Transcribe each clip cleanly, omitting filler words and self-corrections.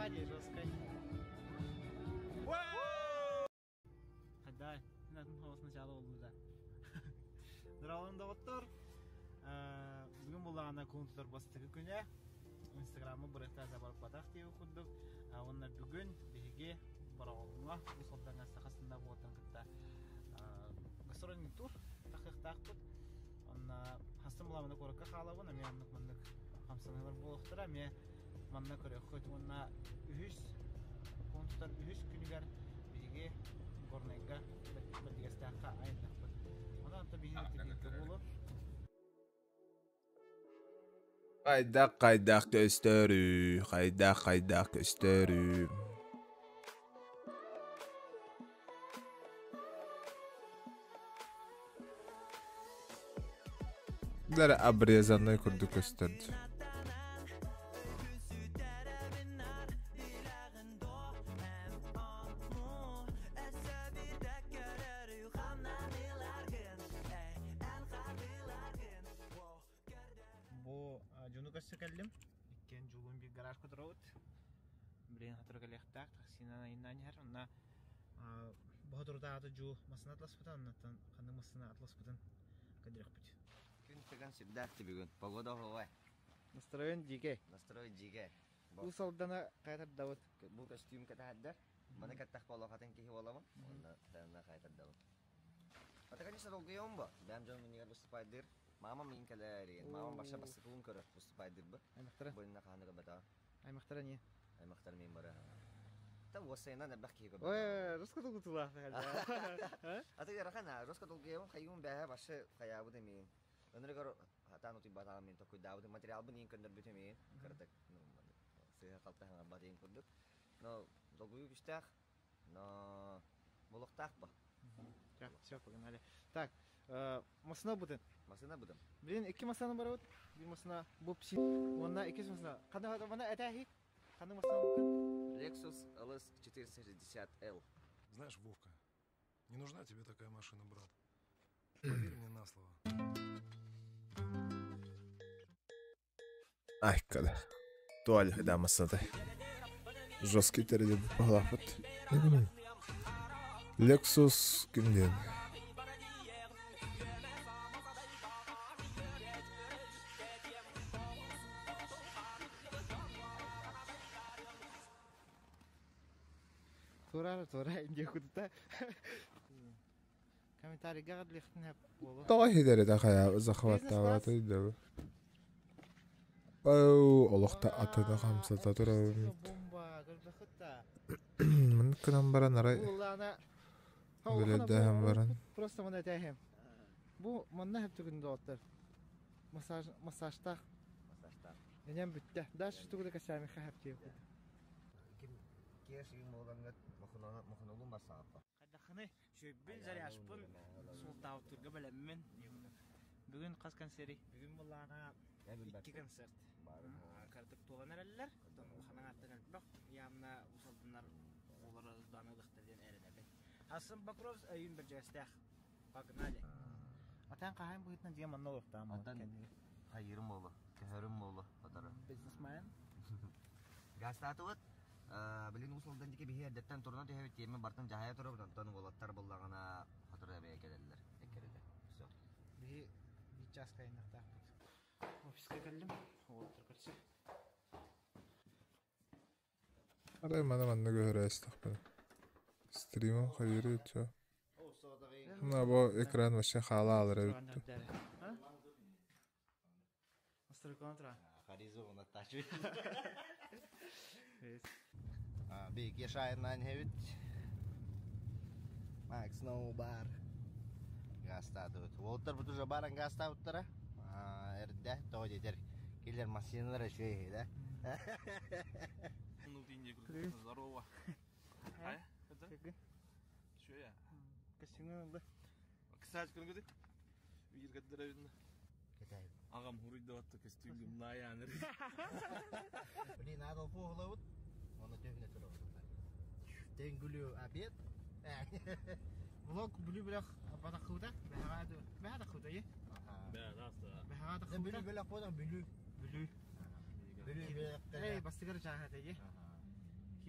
сзади жесткой. Хаддай, надо сначала улуза. Здравствуйте, доктор. Бүгін болағына контур бастығы күні. Инстаграмы бұрықта забарып батақ дейі құддық. Онна бүгін беге барауыңа бұл солдан әсті қасында болатын күтті. Гастрольный тур тақиқтақ бұд. Онна хастым бұламыны көрікке қалауын, әме анық мұндық қамсанылар болықтыра. Әме манна көрек қойт. Онна үйіс, контур үйіс күнігер беге горнайга бәдігестәққа айындақ бұд. Ona da bir yerde olur. Kaydak gösterü, kaydak gösterü. Bunları abriyazanlığı kurduk gösterdi. Sökeldim. İkken julun bir garaj kudurut. Birin hatırı gelektak. Taksina innan yer. Ona bu durda adı ju masına atlas bıtan anlatan. Kanı masına atlas bıtan. Kadirek bit. Gün tegan sibdakti bugün. Pogoda hava. Настроен диге. Настрой диге. Bu soldana kaytar davut. Bu kostüm kata haddar. Mana katak polo katen ki hiwala mo. Ona tana kaytar davut. Atakan isa rogayom ba. Bam jon minigar bu spider. Mama min kalarin. Mama başa basıkun kara bu spider ba. Ay muhtara. Bu inna kahana bata. Ay muhtara niye? Ay muhtar min bara. Ta wasayna na bakki ko. Oy, ruska tutula. Ata yara kana ruska tulgayom kayum baha başa kaya bu demin. Önüne garo hata noti bata min to cuidado de material bu nin kandar bitemin. Kartak no. Saya kalta hanga batin kuduk. No, doguyu bistak. No, moloktak ba. Так, все, погнали. Так, масына бутын. Masına budum. Блин, iki masana var ot. Bir masana bu psi. Onunla iki masana. Kanı bana etahi. Kanı masana bakın. Lexus LS 460L. Знаешь, Вовка, не нужна тебе такая машина, брат. Поверь мне на слово. Ay kadar. Tuval hıdamasına da. Жесткий terede bu pahalafat. Ne bileyim. Lexus kimden? Turar ince kutuda. Komentari gağır lehtin hep bolu. Doğru derede kaya zakhvat davatı da. Au, Allah'ta atada kamsata duralım. Bomba, gırdıkıtta. Мен кынан баран арай. Ullana. Böyle dehem baran. Просто bana etahim. Bu manna hep tügünde otur. Masajta. Masajta. Enem bitti. Daş tügüde kasami hep diyor. Kes yum olangat makhunulu masafa. Kadakını şöyle bir zari aşpın sultan oturga belemmen. Bugün kas konseri. Bugün bullana iki konser. Kartık toğan ereller. Xanan attan bak yanına usaldılar. Onlara danılıqtır diyen erede. Hasan Bakrov ayın bir jestah. Bakın hadi. Atan qahan bu hitna diye manna oldu ama. Atan hayırım oğlu, keherim oğlu atara. Businessman. Gastatut bilin usuldan dike bihi adettan turna te hevet yeme bartan jahaya turab tantan golattar bollagana hatıraya be geldiler. Ekkerede. So. Bir ças kaynakta. Ofiste geldim. Otur kaçı. Aray mana göre istakbal. Stream'im hayırı yetiyor. Buna bu ekran başı hala alır evitti. Astro kontra. Harizo ona taşı. Bir yaşayan hevet. Max no bar. Gastatut. Walter butu jabaran gastatutara. Erdah tahu jadi killer masinalar şöyle de. Ну ты не говоришь, здорово. А? Это? Что я? Костюмün da. Кстати, как говорит? Видишь, как дровина. Ketay. Agam hurry da vatta kostüm na yani. Beli nadal pohlavut. Onu tevne turab. Tengülü abiyet. Vlog bulu bilak bana khuda. Behada khuda ye. Да, да. Behada Ne khuda. bülü podan bülü. Bulu. Bülü bülü. Hey, bas sigara çağırdı ye.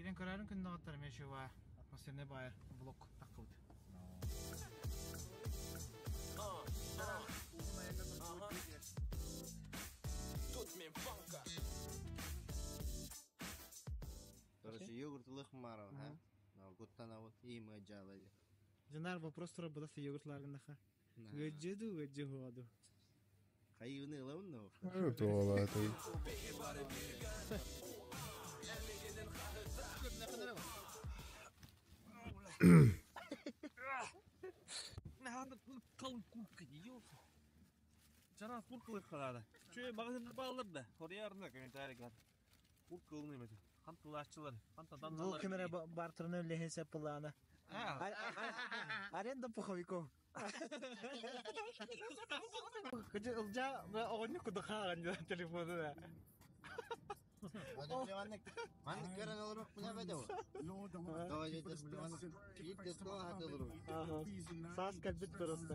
Кирен көрәрін күнді ағаттар меші ва атмосферне байыр блок таққылды. Короче, йогуртлых маров, ха? Но гуттана вот и мы джалали. Жанар вопрос тұра бұдасы йогуртларғындаға. Гөджеду, гөджі хуаду. Хайуны лавно. Туола той. Надо қалың куртка дейосы. Жана куртка қалады. Чөй магазинде балырды. Орыярында комментарийға. Куртка ылын емеді. Қанты ашчылар. Қанты Бұл адамдар. кемері бартырын өлі хесеп бұланы. Аренда пуховиков. Кычы ылжа оғынны күді қаған телефоны да. Манны көрен олырық бұна бәді о? Тоға жетер бұлманы. Кейіпте тоға хаты олырық. Саас кәлбет тұрысты.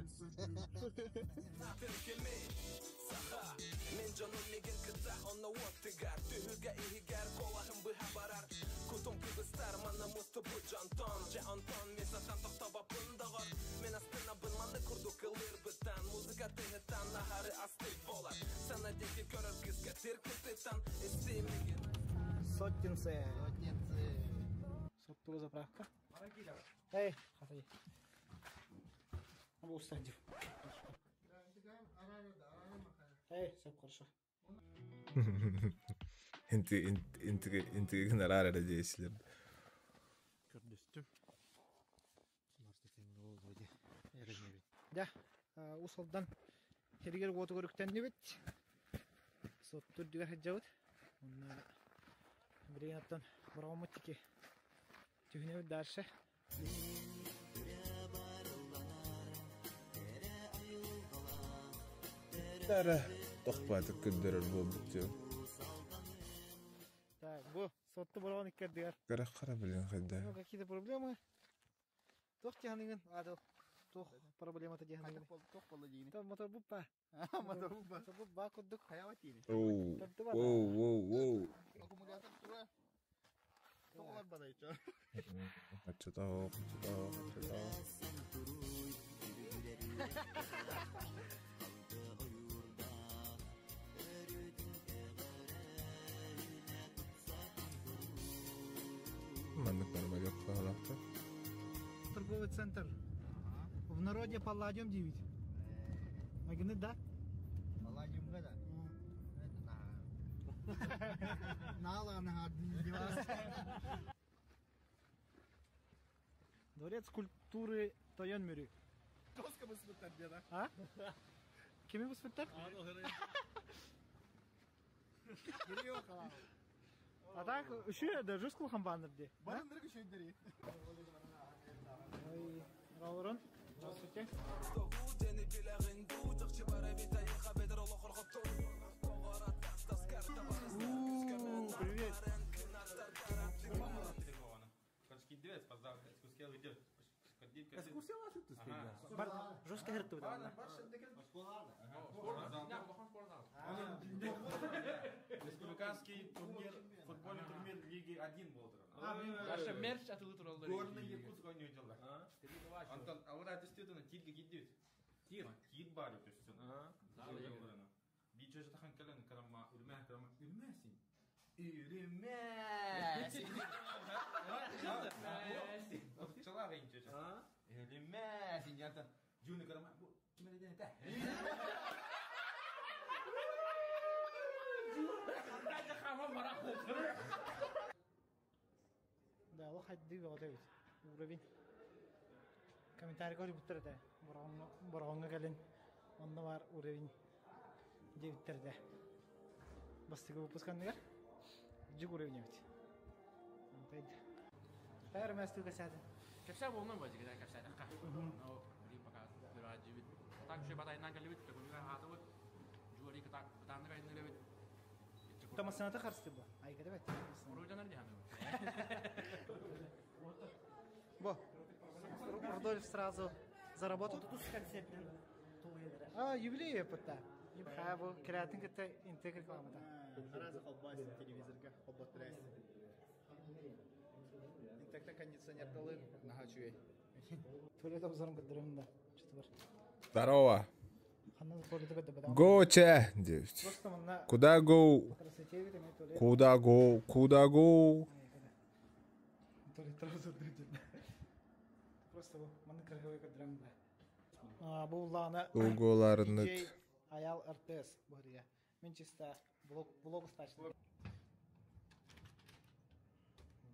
Min canım migin kıta ona vaktigar Tühüge ihigar kolahım bu habarar Kutum kıbıstar mana mustu bu canton Ce anton mesatan toktaba pındagar Men astına bınmanı kurdu kılır bıtan Muzika tihtan naharı astık bolar Sana deki körür kızga tirkititan İstimigin Сотинцы. Соттуга заправка. Эй, хасай. Абу устадив. Эй, все хорошо. Интриги нарара да дейсилер. Көрдістім. Да, усалдан хергер готы көріктен не бет. Соттур дигер хаджауд. Онна бірейнаттан бұрауымыттеке. Түйіне бет дәрші. Дара тохпаты күндөрөр болдук жөө. Так, bu сотты бұрауын иккер дигер. Кара билен кайда. Какие-то проблемы? Тох тиханыңын, адыл. Тох проблемата тиханыңын. Тох болы дейіні. Там мотор буппа. Мотор буппа. Мотор буппа күддік. Хаяват дейіні. Оу. Аккумулятор тура. Тоғалар бада ечо. Ачытау. Маннык нормалек бағалақты. Торговый центр. В народе Палладиум 9. Магнит, да? Палладиум гада. Нала на Дворец культуры Тойонмюри. Тоска бы світар деда. А? Кеме bu светтер? Гелио қалау. А так, үші да жүз қылған банырды. Барындырғы шөйдері. Ой, Раурон. Здравствуйте. Привет. Бар, жестко херту да. Республиканский турнир, футбольный турнир Лиги 1 был. Наша мерч атылы туралы. Горный Якутск ойнай жылдар. Антон, а вот это действительно тилге кидет. Тит бар то есть. Биче жатахан келен карама үрмәсин. Чалага инче. Үрмәсин янта. Жуны карама бу киме ден та. Да, ол хадди бадай. Уровень. Комментарий көріп бұттырды. Бұрауынға кәлін. Онда бар уровень. Дебіттерді. Бастығы выпускандығар. Жүк уровень өт. Онтайды. Тәр мәстіл кәсәді. Кәпсә болмай бәзі кәдәр кәпсә дәққа. Рим пока дыражы бит. Так шөй батайынан кәлі бит. Көмігер аты бит. Жуари кітак бұтанды кәйдіңі бит. Тамасыната қарсты бұл. Айқады бәт. Ұройданар дегені. Бо. Рудольф сразу заработал. А, юбилей пытта. Хабу, креатин кітті интег рекламада. Аразы қалбайсын телевизорға, қолбаттырайсын. кондиционер кылын, наха чуй. Туалет обзором кадырым да. Что бар? Здорово. Ханна туалет кадырым. Go-че. Просто манна Куда go? красоте видим туалет. Куда go? Куда go? Туалет обзор дыдым. Просто манна красивый кадырым да. Буллана. Уголарны. Аял РТС бұрия. Мен чисто блог стачный.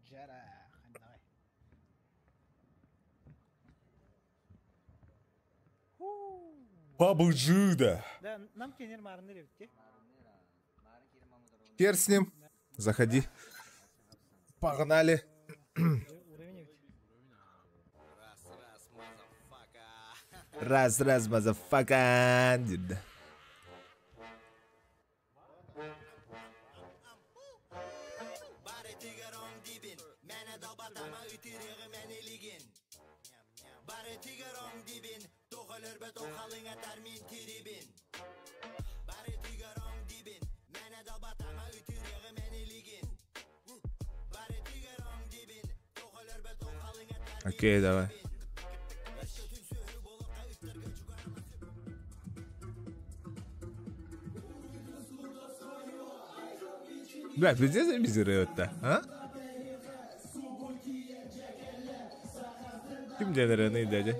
Жара, хандагай. Побыжида. Да, нам кенер марны ревте. Хер с ним. Заходи. Погнали. Уровень ведь. Раз, мазафака. Окей, давай. Бля, где замизирует-то, а? Kim denir neydi acı?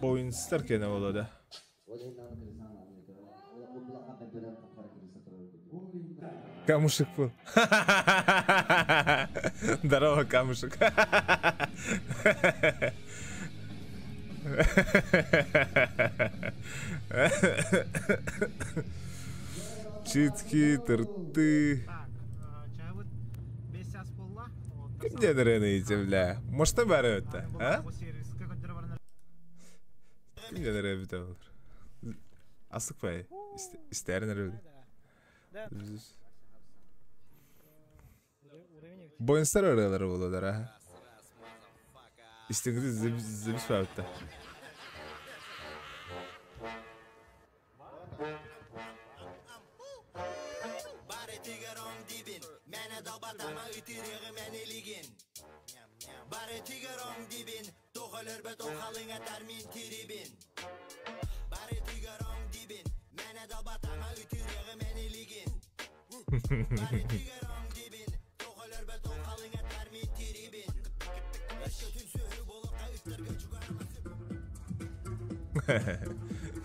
Boyun isterken ne oldu da? Камушек был. Здорово, камушек. Читки, торты. Чавыт 5 час болла. Кім денір ені, бля? Может, не бәрі өтті, а? Кім денір ені біті olur? Асық бай, істерін әрі өді. Бойынстар ұрайлары болудар, а? İstediğiniz zebis var hatta.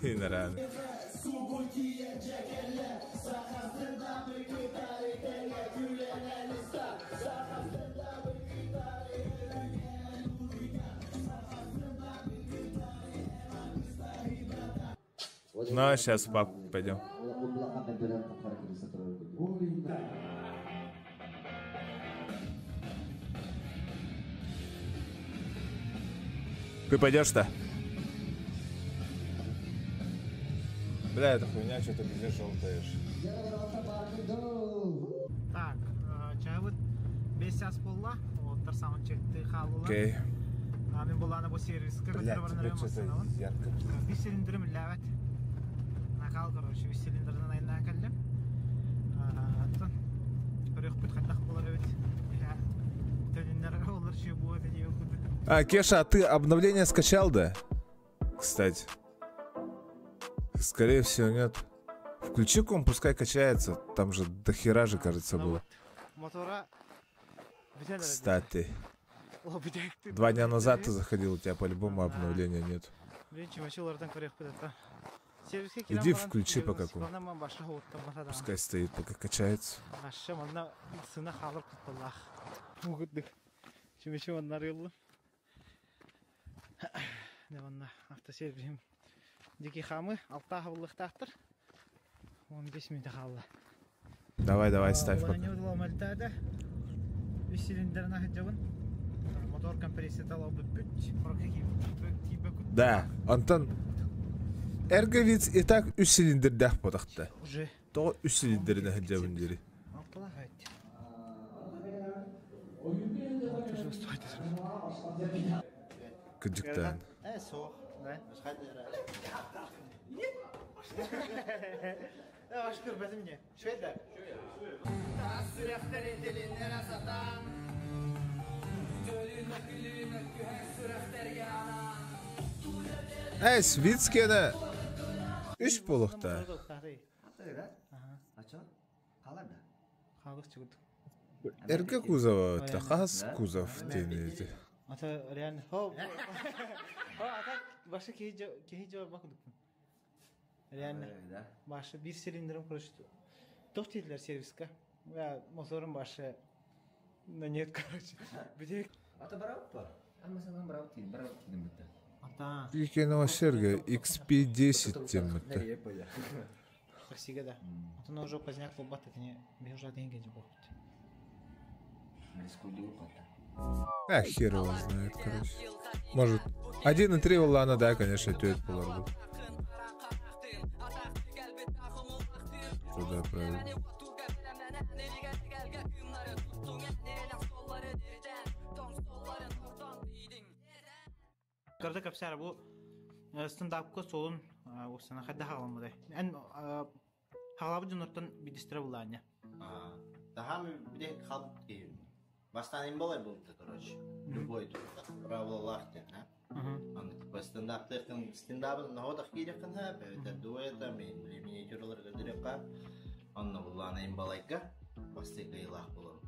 Yine rağmen. Ну, а сейчас в папку пойдем. Ты пойдешь-то? Бля, эта хуйня, что-то где желтаешь. Так, чавыт 5 час болла. Оттар самын чекті қалула. Окей. Мен боланы бұл сервиске Бля, тебе что-то ярко. 5 цилиндрім ләвәт. Накал, короче, 5 цилиндрдан айына кәлдім. Аттан, көрек бүт қаттақ болар өт. Төніндер олар шүй болады не өкуді. А, Кеша, а ты обновление скачал, да? Кстати. Скорее всего, нет. Включи комп, пускай качается. Там же дохера же, кажется, было. Мотора... Кстати. 2 дня назад ты заходил, у тебя по-любому обновления нет. Иди включи по какому. Пускай стоит, пока качается. Давай, ставь пока. Мотор компрессия талау бүт. Да, Антон. Эрговиц и так 3 цилиндрдах потақты. Уже. То 3 цилиндріне хәджабын дері. Күджіктен. Ya başka görmedim ne? Şöyle. Свицкені 3 болықта. Ача? Қаларда? Қалдық çıkırdık. Эрге кузова өтті, қас кузов денейді. Ata реально. Ho. Ho ata başka kehi cevap bakmadık. Реально. Başka bir silindrim kuruştu. Тоқ dediler serviska. Ya motorun başı. Na нет, короче. Bir Ата барауп па? Ама саған барауп деймін бітті. Ата. Екені Серге XP10 демітті. Красиво, да. Ата на уже поздняк лобат, это не бежа деньги не будет. Хер его знает, короче. Может, 1,3 Улана, да, конечно, тёет поларбу. Туда правильно. Gördük hepsi bu stand-up'ka solun o sana kadar havalı en havalı cümletten bir distre bulan ya. Daha mı bir de kalp değil. Baştan en bolay buldu короче. Любой правилах те, ha. Аны типа стендапын находах кирекин ha, бевде дуэта мен миниатюраларга дирекка. Анна буллана en балайка. Бастыга илах болом.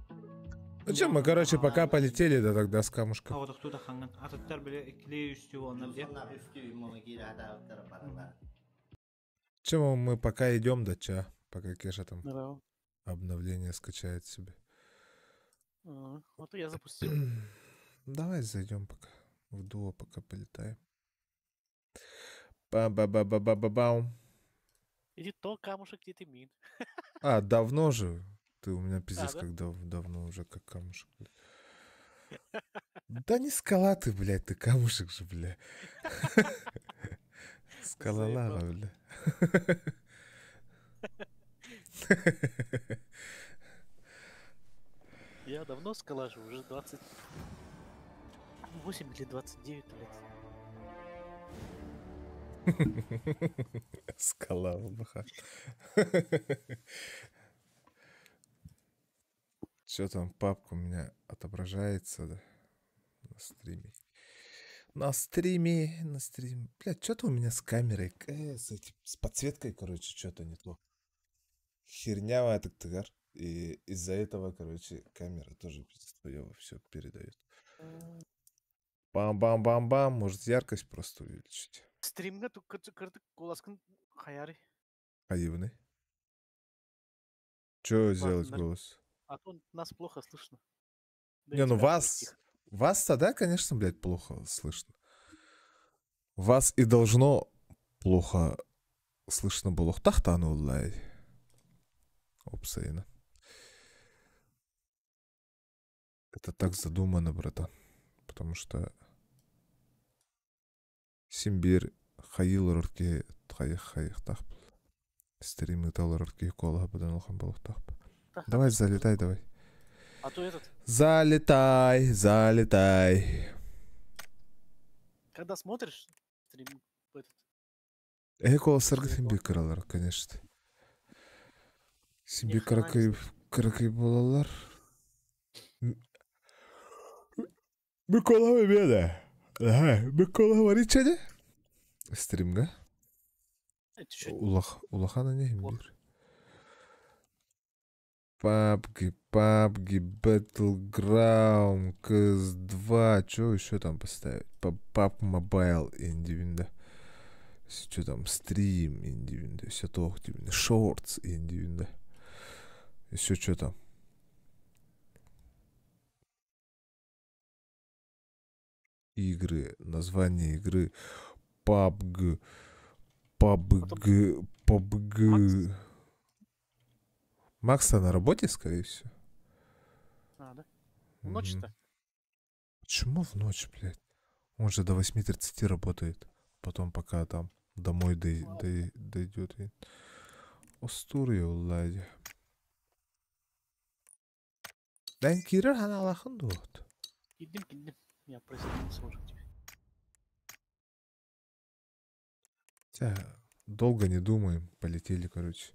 Зачем мы, короче, пока полетели, да тогда с камушка. Havada tutuda hangan atatlar böyle ikili üstü onlar diye. Sonra üstü mola giri hada paralar. Чему мы пока идем, да ча, пока Кеша там обновление скачает себе. Вот и я запустил. Давай зайдем пока в дуо, пока полетаем. Ба-ба-ба-ба-ба-ба-бам. Иди то камушек, где ты мин. А, давно же. Ты у меня пиздец, да? как давно уже как камушек. Да не скала ты, блядь, ты камушек же, бля. Скалолага, бля. Я давно скалажу, уже 28 или 29 лет. Скала ВБХ. Что там, папка у меня отображается, да? На стриме. На стриме. Блядь, что-то у меня с камерой, с подсветкой, короче, что-то не то. Хернявая так тыгар. И из-за этого, короче, камера тоже все передает. Бам-бам-бам-бам. Может, яркость просто увеличить. Стримга тут кырдык голаскын хаяры. Хаивный. Что сделать голос? А то нас плохо слышно. Да Не, и ну тебя вас... тихо. Вас-то, да, конечно, блядь, плохо слышно. Вас и должно плохо слышно было. Тахтану, лай. Опсейна. Это так задумано, братан. Потому что Симбир хаил рурки хаих тахп. Стримы тал рурки кола будан алхан балух тахп. Давай, залетай, давай. А то этот, Залетай. когда смотришь стрим, этот, Кола сарга Симбир кралар, конечно. Симбир кракай болалар. Микола Мемеда. Микола Варичаде. Стримга. чуть-чуть Улахана не имбир. PUBG, Battleground, CS2, что еще там поставить? PUBG Mobile, индивидуально. Что там, стрим, индивидуально. Все то, шортс, индивидуально. Еще что там? Игры, название игры. PUBG. Макс-то на работе, скорее всего. да? В ночь-то. Почему в ночь, блядь? Он же до 8:30 работает. Потом пока там домой дойдет. Устурия, Улади. Да, Кира, она лахан дует. Кидим. Я присоединился уже к тебе. Долго не думаем. Полетели, короче.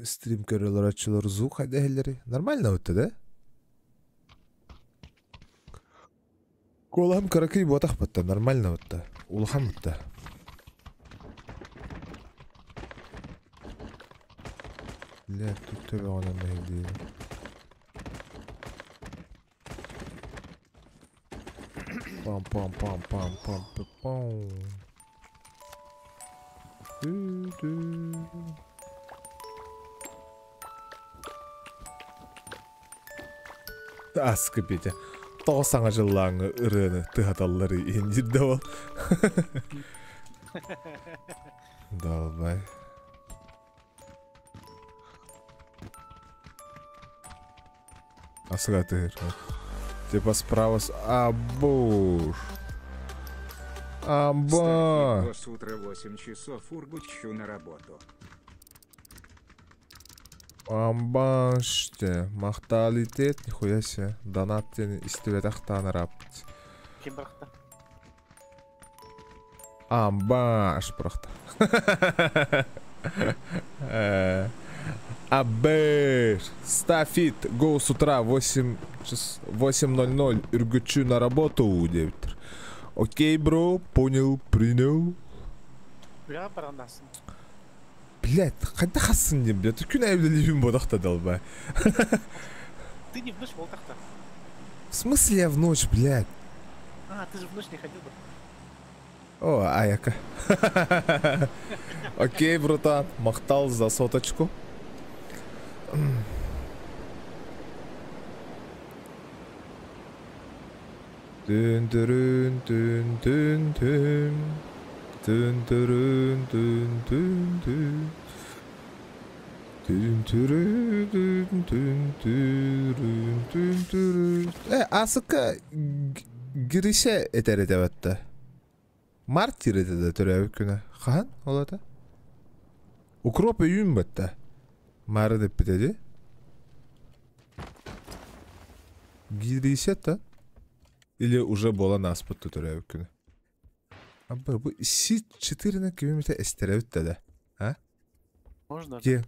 Стрим көрөлөр ачылар звук хайдахелери. Нормально өттү, да? Колам каракай ботах бутта. Нормально өттү. Улхан өттү. Ля, тут төбе онан мейли. Пам-пам-пам-пам-пам-пам. Аскы бете. Тоғсаңа жыллаңы ырыны тыхаталлары ендирді ол. Далбай. Асыға тыгыр. Типа справа с... Абуш. Амба. С утра 8 часов ургучу на работу. Амбаште. Мақталитет, нихуя себе. Донаттен истеветахтан рапт. Кем бырақта? Амбаш бырақта. Абеш. Стафит. Го с утра 8:00. Ургучу на работу. Девитер. Окей, бро. Понял. Принял. Бля, барандасың. Блядь, қайда қассың дем, блядь. Күн әйбілі бодақта далба. Ты не в ночь волтахта. В смысле я в ночь, блядь? А, ты же в ночь не ходил бы. О, аяка. Окей, братан. Мақтал за соточку. Тун-турун-тун-тун-тун. Тун-турун-тун-тун-тун. Тун-турун-тун-тун-тун-тун-тун. Асыққа гирише етер етебетті. Мартир етеді түрәуі күні. Қан олады? Укроп үйін бітті. Мары деп бітеді. Гирише та? Или уже бола нас бұтты түрәуі күні. Абба, bu 4 километр эстеребит да, а? Можно? Ке.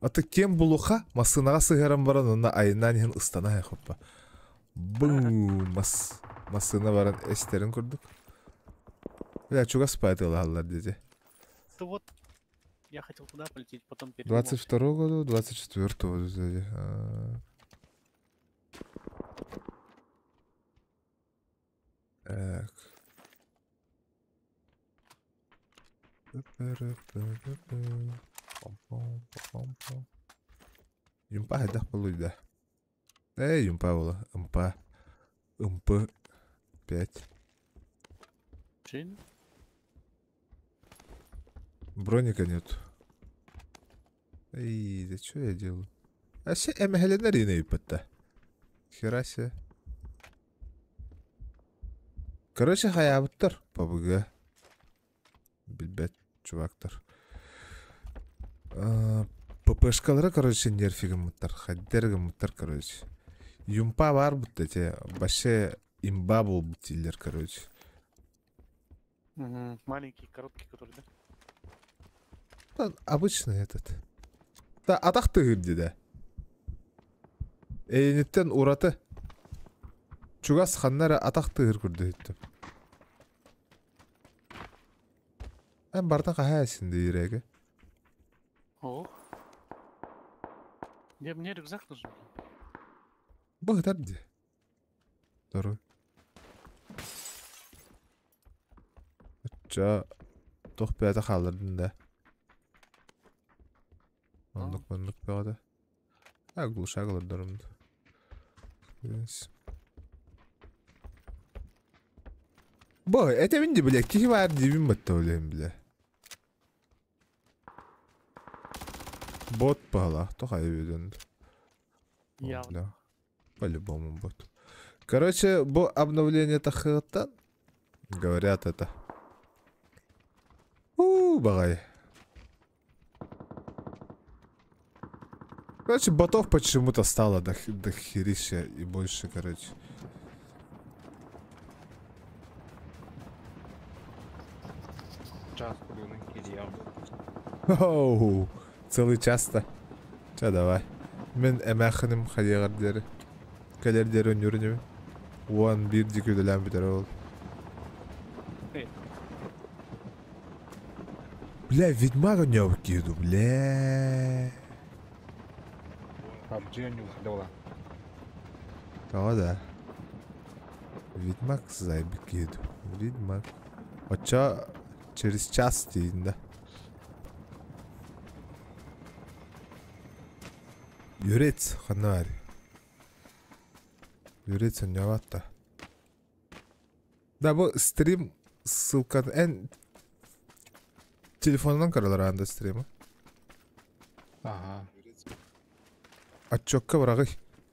Аты кем булуха масынаға сыгарам баран онна айынан ен ыстана яқоппа. Бум, масына баран эстерин көрдік. Бля, чуга спайтыла аллар деди. То вот, я хотел туда полететь, потом перед 22 году, 24 году деди. Так. Юмпа хайдах болуйда. Юмпа бола. Умпа 5. Чин? Броника нет. Эй, да что я делаю? А все эмхеленари не иппатта. Хера себе. Короче, хаябыттар пабыга. Билбет, чувактар. ППшкалары, короче, нерфигім мұттар. Хаддергім мұттар, короче. Юмпа бар бұтты, те. Баше имба бол бұттилер, короче. Маленький, короткий, который, да? Да, обычный этот. Да, атақты гырди, да. Эйнеттен ураты. Чугас ханнары атақты гыр көрді еттім. Әм барда қаға әсінде ерегі. О. Мне рюкзак нужен. Бұғытар де. Второй. Жа тоқ бәді қалырдың да. Ондық бәді. Әгіл шағылырдарымды. Бұғы, әтемін де біле, кекі бар дебім бәтті олайым біле. Бот бағалақ, тоқ айып өденді. Явно. По-любому бот. Короче, бо обновление тахыттан говорят это. Багай. Короче, ботов почему-то стало до херища и больше, короче. Час полюбный кирьям. Оу, целый час-то. Ча, давай. Мен эмәхінім қадеғардері. Кәлердері өнеріне. Уан бір декөділән бітер ол. Бля, ведьмага не выкиду, бля. PUBG не уходила. О, да. Ведьмак зайбик еду. Ведьмак. А чё через час дейін, да? Юрец, ханарь. Юрец, он не ватта. Да, бұл стрим ссылка... Телефонынан қаралар анда стримі. Ага. Отчокка барағы.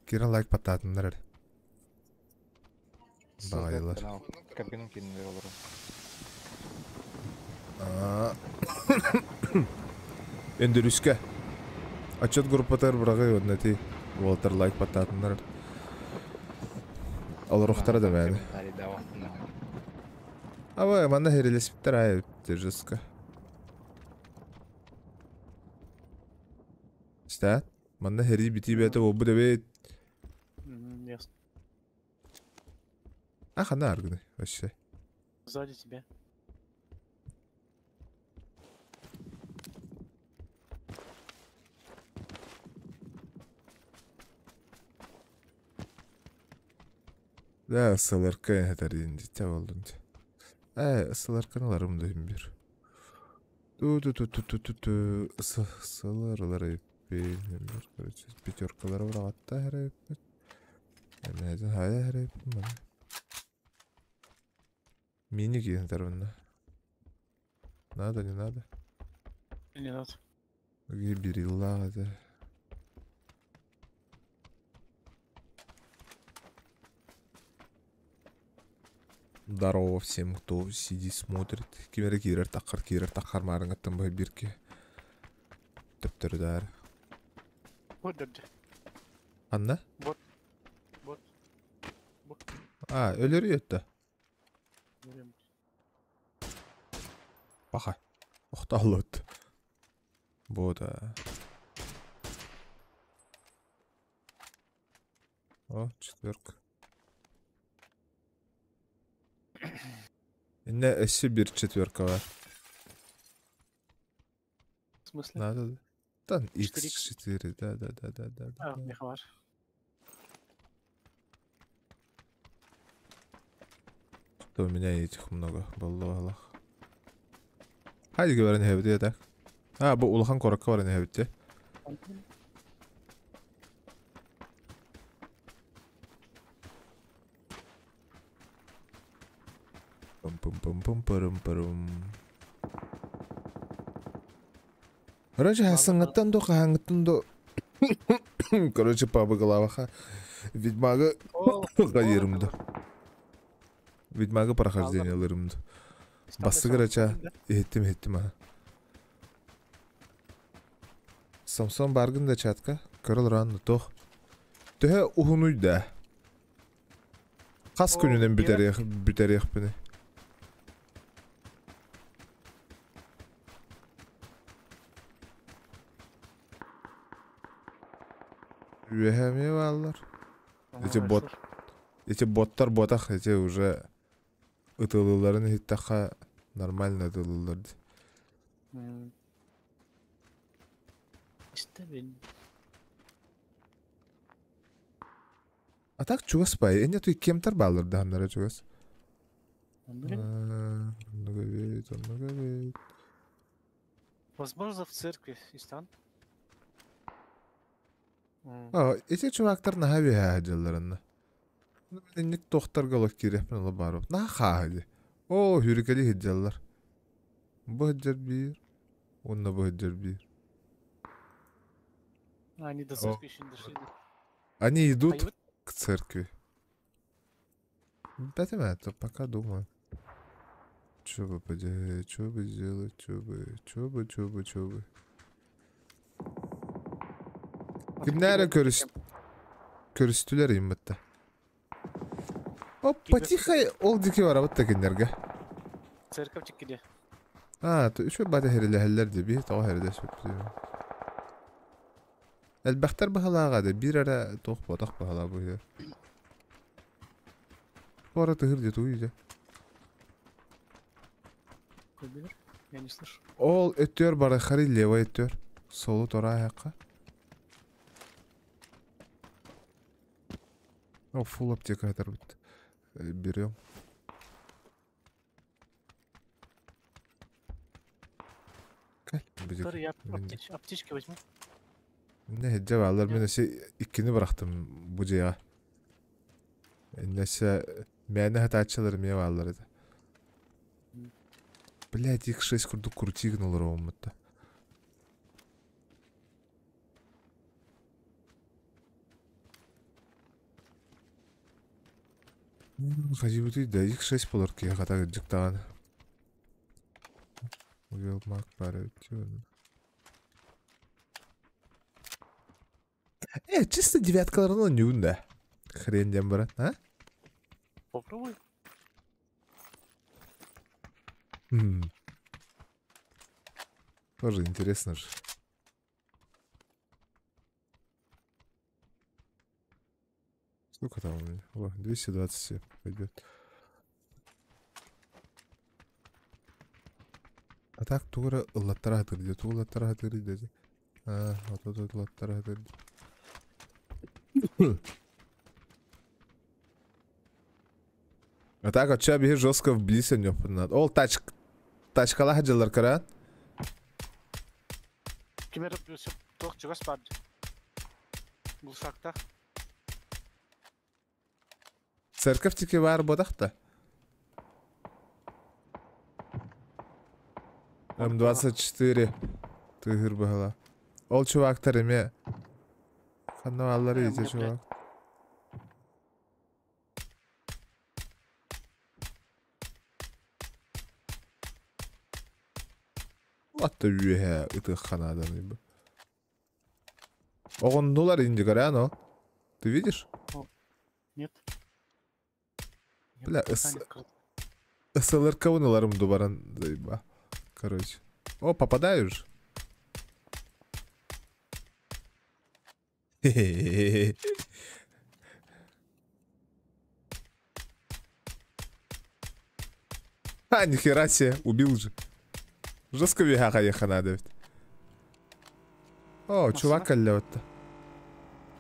Керен лайк паттатындар әрі. Бағайлар. Кабинун кинулер олар. Өндіріске. Отчет группатар барағы өднәті. Уолтер лайк паттатындар әрі. Ол рухтары да бәді. Ава, манда херелеспіттер ай өттер Стат? Манда хери бити бәті обы да бәйт. Ясно. А, хана аргыны, вообще. Сзади тебя. Да, ысыларка әтәрден дете болдым. Ысыларканаларым да бір. Ысыларлар әйппен. Пятеркалар бұрағатта әр әйппен. Әмәден хайда әр әйппен. Мини кейін тарбында. Надо, не надо? Не надо. Берилла да. Здорово всем, кто сидит, смотрит. Кемері кейрер таққар марың аттан бай бірке. Төптірдар. Вот дөрді. Анна? Вот. А, өлері етті. Баха. Оқталы өтті. Бода. О, четверка. Инне еще bir четверка var. В смысле? Надо, да? Там X4, да. А, у них var. Что у меня этих много, баллах. Haydi говори hevdi ya da. Ha, bu Ulhan Korakka var ne hevdi. Пум-пум-пум-пум-парум-парум. Короче, хасангаттан до хангаттан до. Короче, папа головаха. Ведьмага гадирымды. Ведьмага прохожденияларымды. Басы короче, еттім а. Самсон баргында чатка, көріл ранды тоқ. Төһе ухунуйда. Қас күнінен бүтерек біне. Үәхәме баллар. Эти боттар ботақ, эти уже ытылыларын хиттақа нормально ытылыларды. İşte А так чугас бай, нету и кемтар баллар да хамнара чугас. Много вид. Возможно, в церкви истан. Эти чувактар на хави хаджаларына. Ник тохтар галак кирепен ала барып. На хади. О, хүрикали хиджаллар. Бу хиджар бир. Онна бу хиджар бир. Они до церкви еще не дошли. Они идут к церкви. Поэтому то пока думаю. Чё бы поделать, чё бы сделать, чё бы. Kimlere körüstüler immitte. O patihay oldiki var abatta kinlerge. Церковь чекиде. Şu bada herileheller de bir tağı heride söktü. Elbaktar bahalağa da bir ara toq badak bahala bu yer. Sonra tığır de tuğuydu. Кто билер? Я не слышу. Ol ötüyor bara xari leva ötüyor. Solu tora ayakka. O full apteka atar bitti. Берем. Который я аптечки возьму. Ne cevaplar ben ikini bıraktım bu cevap. Nese mene hataçalarım ya vallahi. Блядь, их 6 курдук крутигнул ровно-то. Хожу ты, да их 6 полорки, я хотел диктан. Увел маг пару. Чисто девяткаларына нюнда. Хрен дем брат, а? Попробуй. Тоже интересно же. Сколько там у меня? О, 227 пойдет. А так тура латтара тырдет, латтара тырдет. Вот тут латтара тырдет. А так от ча бігає жорстко вблизь нього надо. Ол тачкала хаджалар каран. Кемер сөп тоқ жүгас барды. Бұл шақта. Церковь тільки var бодақта. М24 тыгыр бағала. Ол чувактар еме. Қанавалары ете чувак. Атты үйе ытық қанадан ебі. Оғын доллар инди горян, о? Ты видишь? Нет. Бля, СЛРК уналарым дубаран заеба. Короче. О, попадаю же. А, нихера себе, убил же. Жестко вега ехать надо. О, чувак аллёта.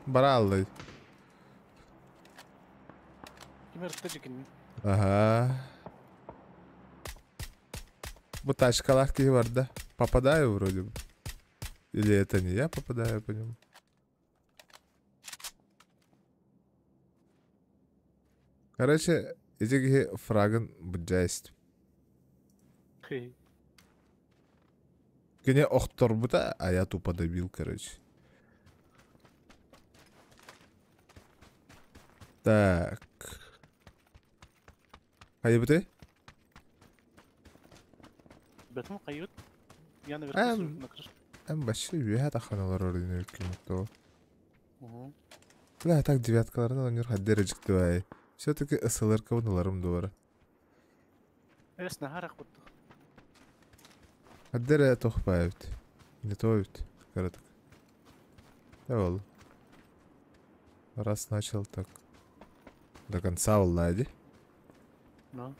Бараллы. Ага. Вот тачкалах var да. Попадаю вроде бы. Или это не я попадаю по нему? Короче, эти фраган бджайст. Кене охтор бута, а я тупо добил, короче. Так. Hayır bu Бетон кают. Я наверху на крыше. Başı üye taxanalar orada hükümette. Ла так девяткаларынан ойнор хаддережик дебай. Все-таки СЛР кабыналарым дубара. Эсна харах бутты. Хаддере тохпаевт. Не тоевт. Коротко. Да вол. Раз начал так. До конца влади. Ну.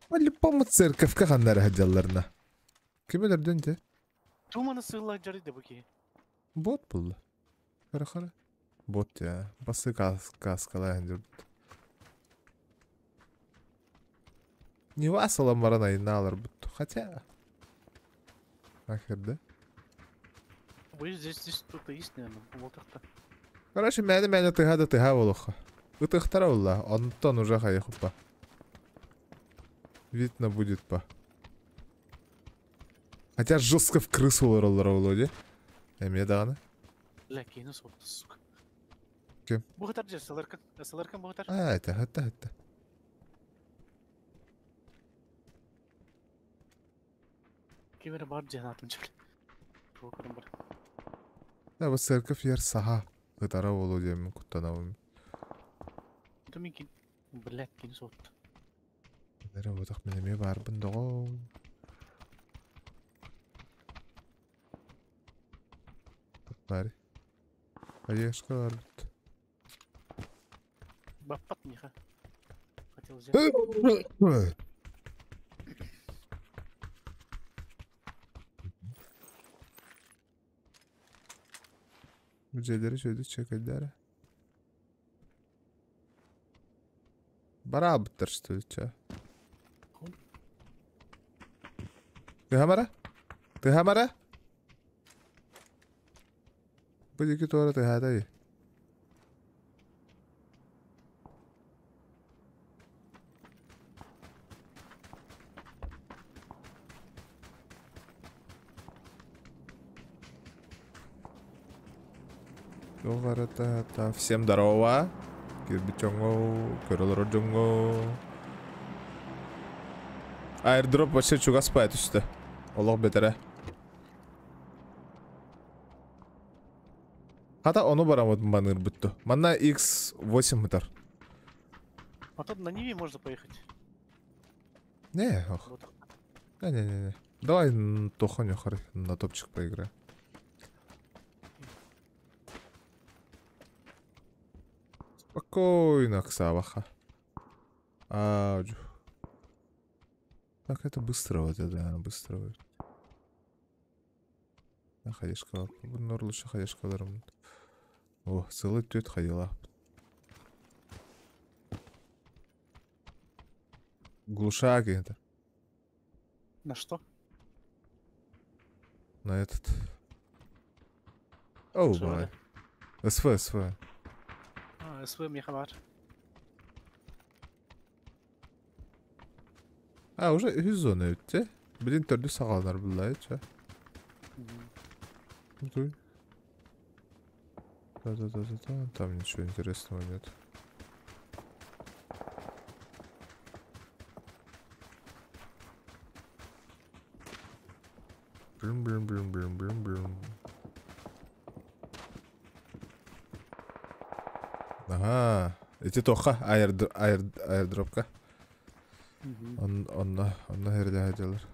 По-любому церковка ханнары хаджаларына. Кемелерден де? Туманы сыйлар жарыды буки. Бот булды. Кара. Бот я. Басы каскалайын жүрді. Не васылам баран айналар бұтты. Хотя... Ахер, да? Боюсь, здесь кто-то есть, наверное, вот это. Короче, мәні тыға болуға. Үтіқтара олла, онтан уже қайықып па. Видно будет па. Хотя жестко в крысу олар олоде. Әме дағаны? Ля, кейіні соқты, сука. Кем? Бұғытар же, СЛРК бұғытар. Это. Кемері бар жанатым жібір. Прокурым бар. Да, вот церковь ер саха. Гытара болу демен куттанабым. Төмен біләк кені соғытты. Нері бодақ менеме бар бұндығы. Бari. Конечно, бар бұд. Баппат меха. Хотел взять. Müceleri şöyle çekerler. Барабытыр, что ли, ча? Ты хамара? Ты хамара? Будь-який тора ти гадай. Всем здорово. Кирбичонго, Киролорожонго. Airdrop вообще чуга спает üstte. Allah betere. Hatta onu барамадым баныр бутты. Манна X8 мытар. А тут на Ниве можно поехать. Не, ох. Не. Давай Тоханю на топчик поиграем. Спокойно, Ксаваха. Ауджу. Так, это быстро вот это, да, быстро. Ходишка, нор лучше ходишка даром. О, целый тет ходила. Глушаки это. На что? На этот. Оу, бай. СВ. СВ мне хабар. Уже 100 зона өтті. Білін түрді сағалар бұлай, ча. Дуй. Да. Там ничего интересного нет. Блин. Ага. Эти тоха аирдропка. Он херля делает.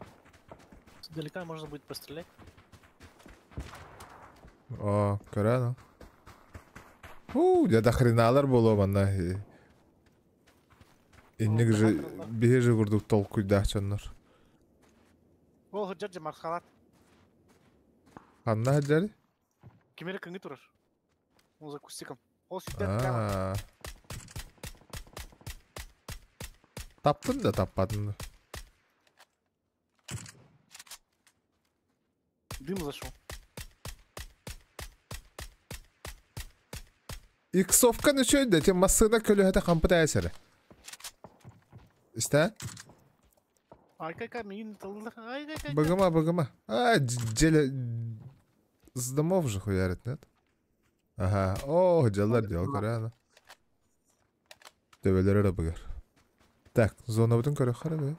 Далека можно будет пострелять. О, коряно. Я до хреналар было, манна. Инник же беже курдук толку дахчаннар. Ол хаджар мархалат. Ханна хаджари? Кемері кіңгі тұрар. Ол за кустиком. Ол сөйтен прямо. Таптın da таппадın da. Дым зашел. Иксовка ну что это? Тем массына көлі это кампыта әсері. İşte? Ай-кай-кай, мейін тылдыр. Ай-кай-кай. Багама. Желе... С домов же хуярит, нет? Ага. О, жалдар дел, коряно. Төбелері да бұгар. Так, зона бүтін көрі қара да.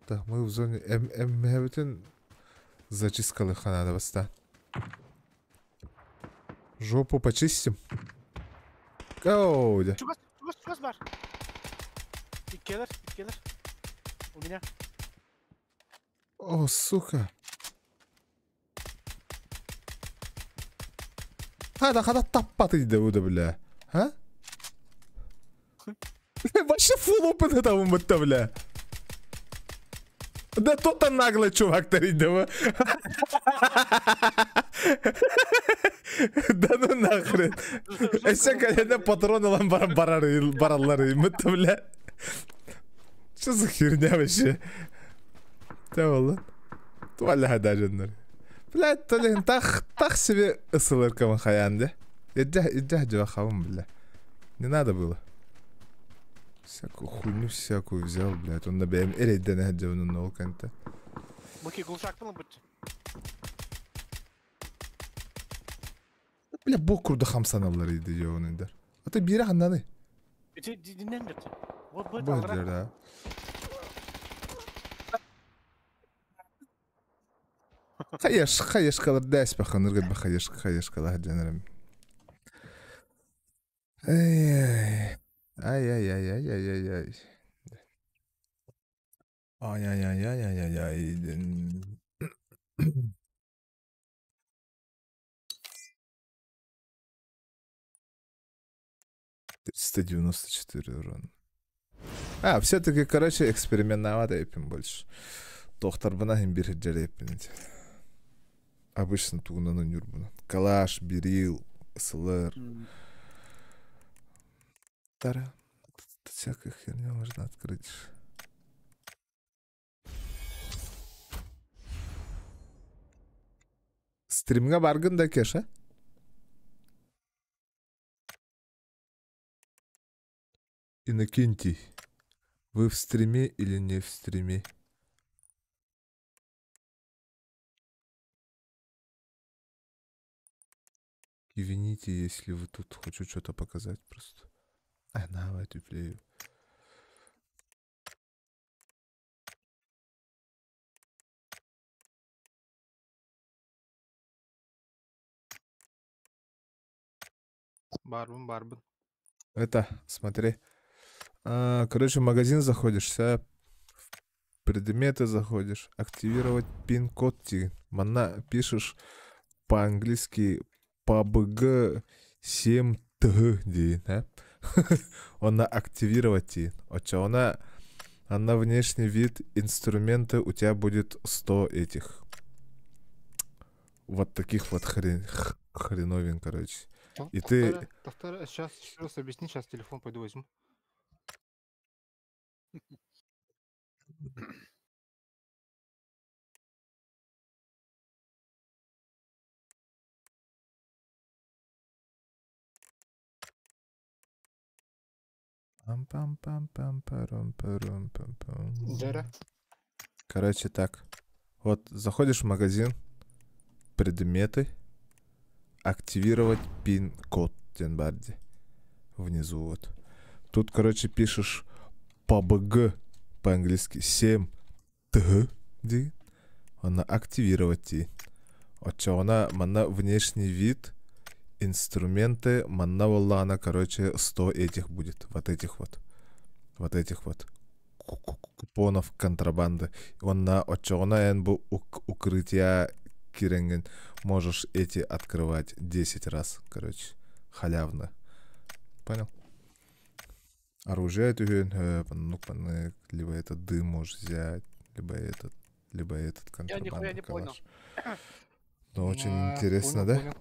Так, мы в зоне... Әмме бүтін зачисткалы ханада баста. Жопу почистим. Гоу, да. Чугас бар. Иккелер. У меня. О, сука. Хада таппатıydı bu da бля. Ha? Вообще full open это он будто бля. Да тот-то наглый чувак-то идет. Да ну нахрен. Еще когда патроны лам баралары, будто бля. Что за херня вообще? Да والله. Туалля хада жандар. Блядь, толин так себе ысылыр кама хаян, да? Иджах жива хавам, бля. Не надо было. Всякую хуйню всякую взял, блядь. Он на БМ эрейден хаджавнун нол канта. Мыки глушактын бут. Бля, бокурда хамсаналар иди жауындар. Ата бире ханнаны. Динен берді. Вот Бөйлер, да. Hayır kalır ders bakın ırgıt bak hayır kalır canım. Ay. €394. А, все-таки, короче, экспериментовать yapayım больше. Доктор бuna hem bir hıccara yapayım. Обычно туğunan oynuyor bunu. Калаш, берил, СЛР. Тара. Всякая херня можно открыть. Стримге баргын да кеш, а? Иннокентий, вы в стриме или не в стриме? Извините, если вы тут хочу что-то показать просто. Давай туплею. Барбын. Это, смотри. Короче, в магазин заходишь, в предметы заходишь, активировать пин-код. Манна пишешь по-английски PUBG 7T, да? Она активировать. Она внешний вид, инструменты, у тебя будет 100 этих. Вот таких вот хреновин, короче. И ты... Сейчас объясни, сейчас телефон пойду возьму. Короче, так. Вот, заходишь в магазин, предметы, активировать пин-код Тенбарди. Внизу вот. Тут, короче, пишешь PUBG по-английски 7T. Она активировать. Она внешний вид, инструменты, манна валана, короче, 100 этих будет. Вот этих вот. Вот этих вот. Купонов контрабанды. Она энбу укрытия киренген. Можешь эти открывать 10 раз, короче. Халявно. Понял? Оружие либо этот дым можешь взять, либо этот контрабандный. Я нихуя не понял. Ну, очень интересно, да? Понял.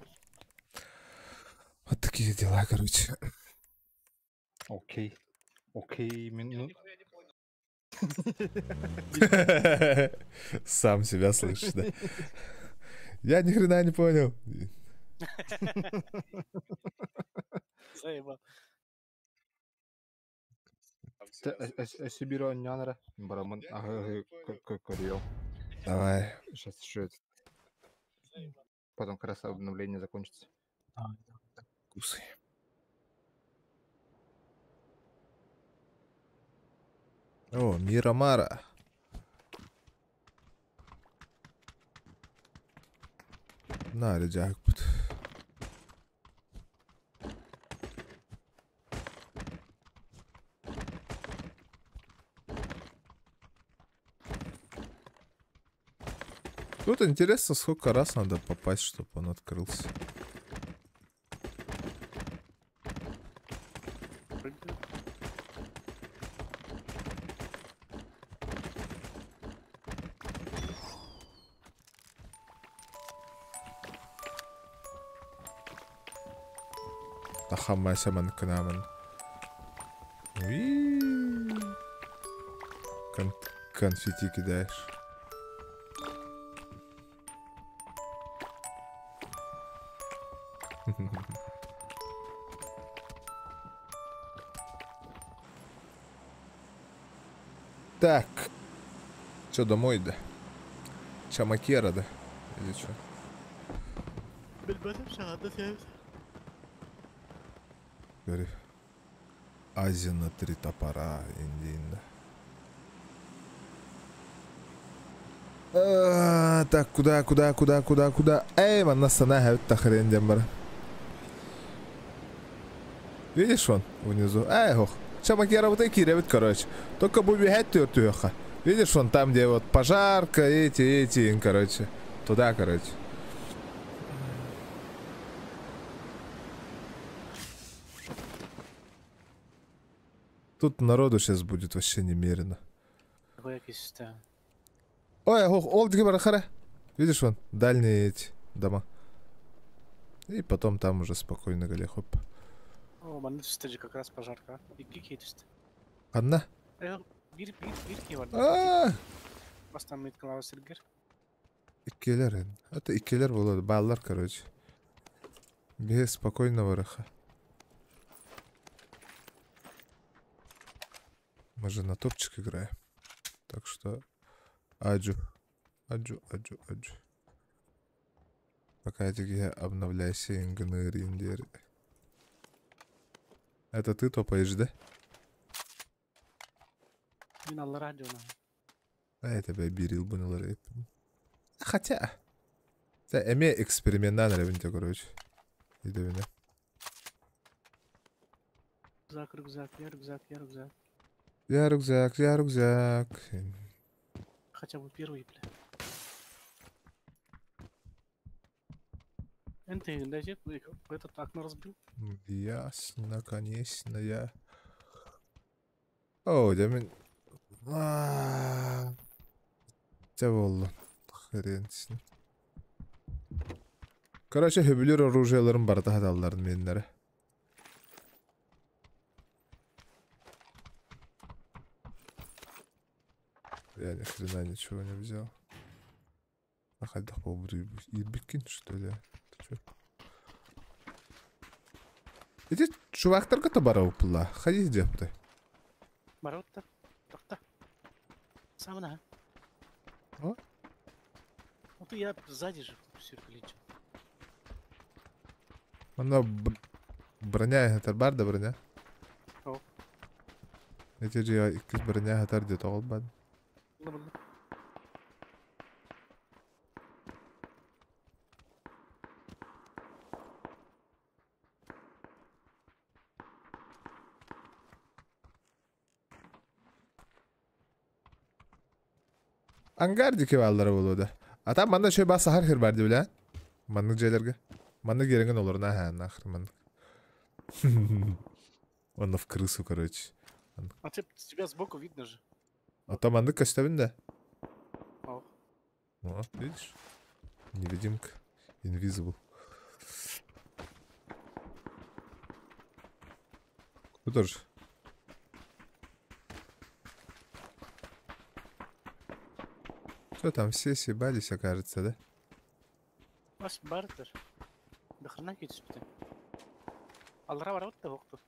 Вот такие дела, короче. Окей, Сам себя слышишь, да? Я ни хрена не понял. Заебал. Сибиру нянера. Бараман. Давай. Сейчас еще это. Потом как раз обновление закончится. Кусы. О, Мирамара. На, ребят. Тут интересно, сколько раз надо попасть, чтобы он открылся. Тахамася манканамен. Конфетти кидаешь. Так. Чё, домой, да? Чамакера, да? Или чё? Говори. Азина 3 топора, индийна. Так, куда? Эй, манна сана хрен дембара. Видишь он внизу? Эй, ох. Чамаки работай киревит, короче. Только буби тёртуха. Видишь он там, где вот пожарка, эти, короче. Туда, короче. Тут народу сейчас будет вообще немерено. Ой, олдги барахара. Видишь вон, дальние эти дома. И потом там уже спокойно гале, хоп. О, манны түсті как раз пожарка. Икки түсті. Анна? Bir var. Бастан мет кылабыз силгер. Иккелер енді. Это иккелер болады, балалар, короче. Без спокойно бараха. Мы же на топчик играем. Так что аджу. Пока я обновляйся, ингенер. Это ты топаешь, да? Мен алла радиона. А я тебя берил бы на ларе. Хотя. Эме экспериментан ребенте, короче. Иди меня. Рюкзак, Я рюкзак. Хотя бы первый, бля. Энты, дайте этот окно разбил. Ясно, конечно, я. О, Демин. Деволла. Хрен с ним. Короче, хөбүлөр оружияларын бар тахадалларын меннери. Я ни хрена ничего не взял. Ахайдах побры ирбикин, что ли? Ты чё? Эти чувактарга-то барау пыла. Ходи депты. Барау-то? Тоқта. Самына. О? Вот я сзади же все лечу. Она броня хатар бар да броня? О. Эти же икки броня хатар де тоғыл бад. Ангардики балдары болууда. Атам манда чөй басы har хер барды биле. Манны жерлерге. Манны керенген олар нахер манны. Он в крысу, короче. А тебя сбоку видно же. А там манны костюмінде. О. О, видишь? Невидимка. Invisible. Кто же? Что там, все съебались, кажется, да? Ваш бартер. До хрена кетишь, бля. Алра барот-то вохту.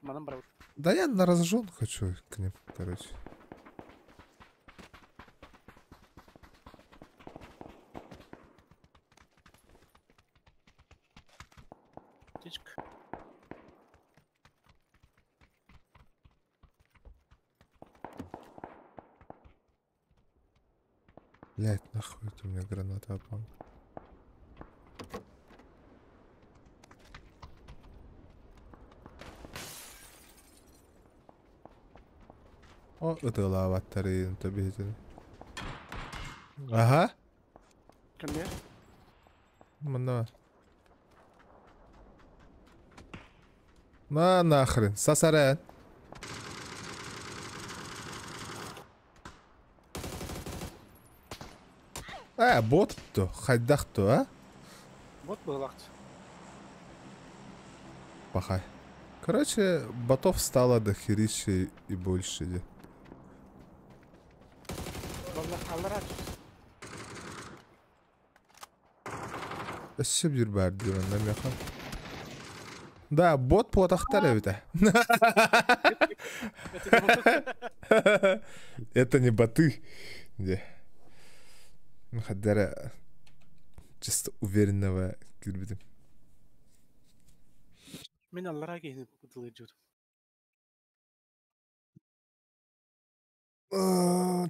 Манам барот. Да я на разжон хочу к ним, короче. Птичка. Блять, нахуй это у меня граната опала. О, это лава тарин, табитин. Ага. Камер. Мана. На нахрен, сасарен. Бот-то, хайдах-то, а? Вот был лахт. Пахай. Короче, ботов стало дохерища и больше. Вообще бирбар диван на мяха. Да, бот платахтар это. Это не боты. Хаддара чисто уверенного кирбидим. Мен аллара кейініп құтылы жүр.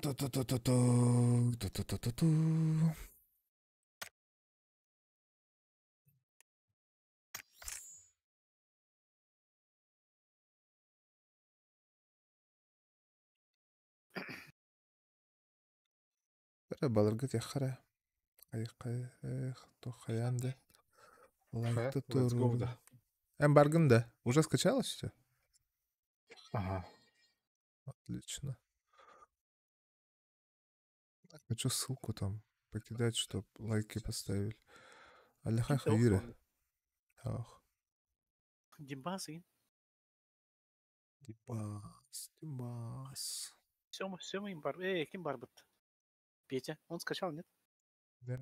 Ту-ту-ту-ту-ту. Ту-ту-ту-ту-ту. Балыргы тяхара. Хаянды. Лайкты Let's go, туру. да. Эмбаргында. Уже скачалось все? Ага. Отлично. Хочу ссылку там покидать, чтоб лайки поставили. Аллахай хайыры. Ах. Димбасы. Димас. Сема им бар. Ким бар быт? Петя. Он скачал, нет? Да.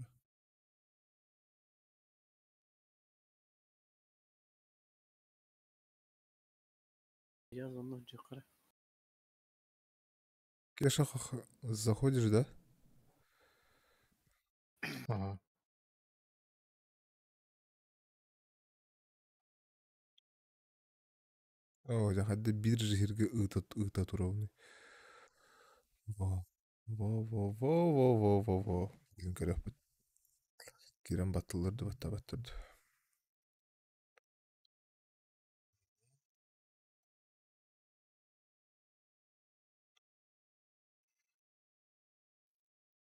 Я за мной дёхара. Кеша, заходишь, да? Ага. О, я хадды бир жирге ыта туровны. Во. Во. Деген көрөк бит. Кирен баттылырды баттырды.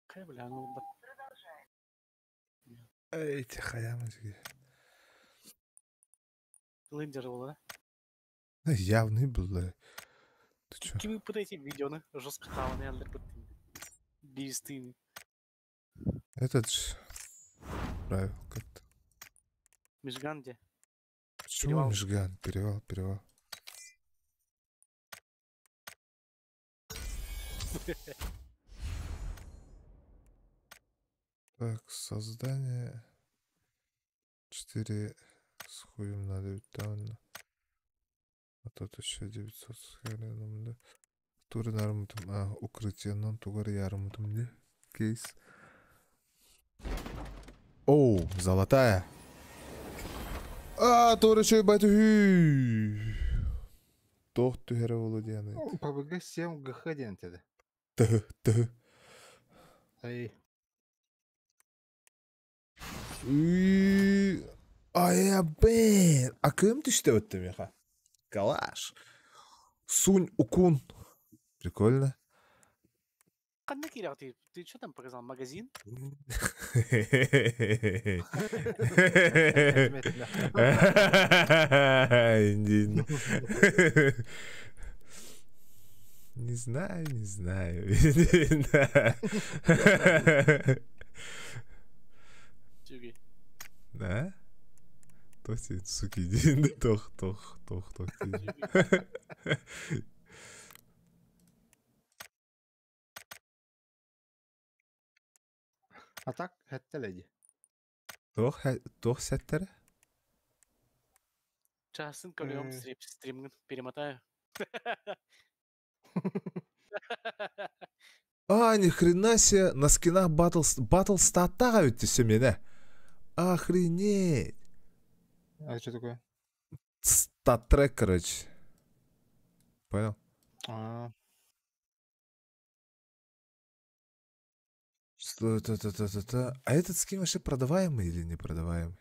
Кай бля, ну бат. Эй, хаямызге. Лендер был, да? Явный был, да. Ты чё? Ким под эти видео, на жестко хаваны, андер быт. Бистыми. Этот ж правил как-то. Межган где? Почему Межган? Перевал. Так, создание 4 с хуем надо ведь довольно. А тут еще 900 с хреном, да. Туры нармутым, укрытиеннан тугар ярмутым, да. Кейс. Оу, золотая. Туры чой байту. Тох түхері болу дияны. ПВГ 7 ГХ ден теді. Ты. Ай. Бен. А кім түсті өтті меха? Калаш. Сунь укун. Прикольно. Кандай киряк ты что там показал? Магазин? Не знаю. Чуги. Да? Тох тебе, суки, иди. Тох. А так, хәттеледи. Тох сәттері? Часын колем стримін перемотаю. Ни хрена себе, на скинах батл статага өттесе мені. Охренеть. А что такое? Стат-трек, короче. Понял? А Что это? А этот скин вообще продаваемый или не продаваемый?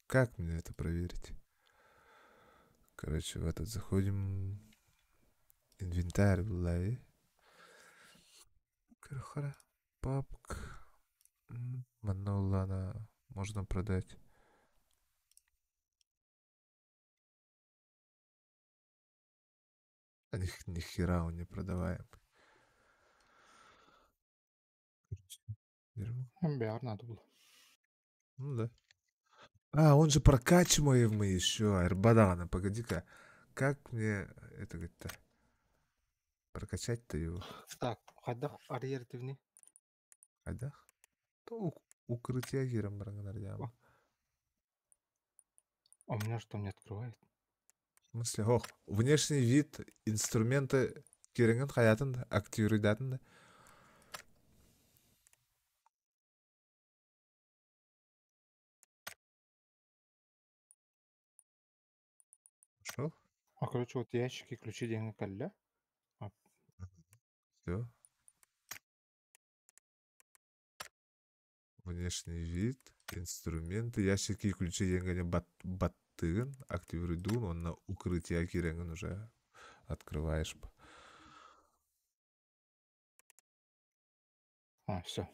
Как мне это проверить? Короче, в этот заходим. Инвентарь, блай. Короче, папка. Манулана можно продать. А ни хера он не продаваем. МБР надо было. Ну да. Он же прокачиваемый еще. Арбадана, погоди-ка. Как мне это говорит-то? Прокачать-то его? Так, хайдах арьертивни. Хайдах? То укрытие гиром баранганар яма. У меня что не открывает? В смысле, внешний вид, инструменты керенген хаятын активируйдатын да. Что? Короче, вот ящики, ключи, деньги, калля. Все. Внешний вид, инструменты, ящики и ключи енгене баттыгын, активируйдун, он на укрытие киренген уже открываешь. Все.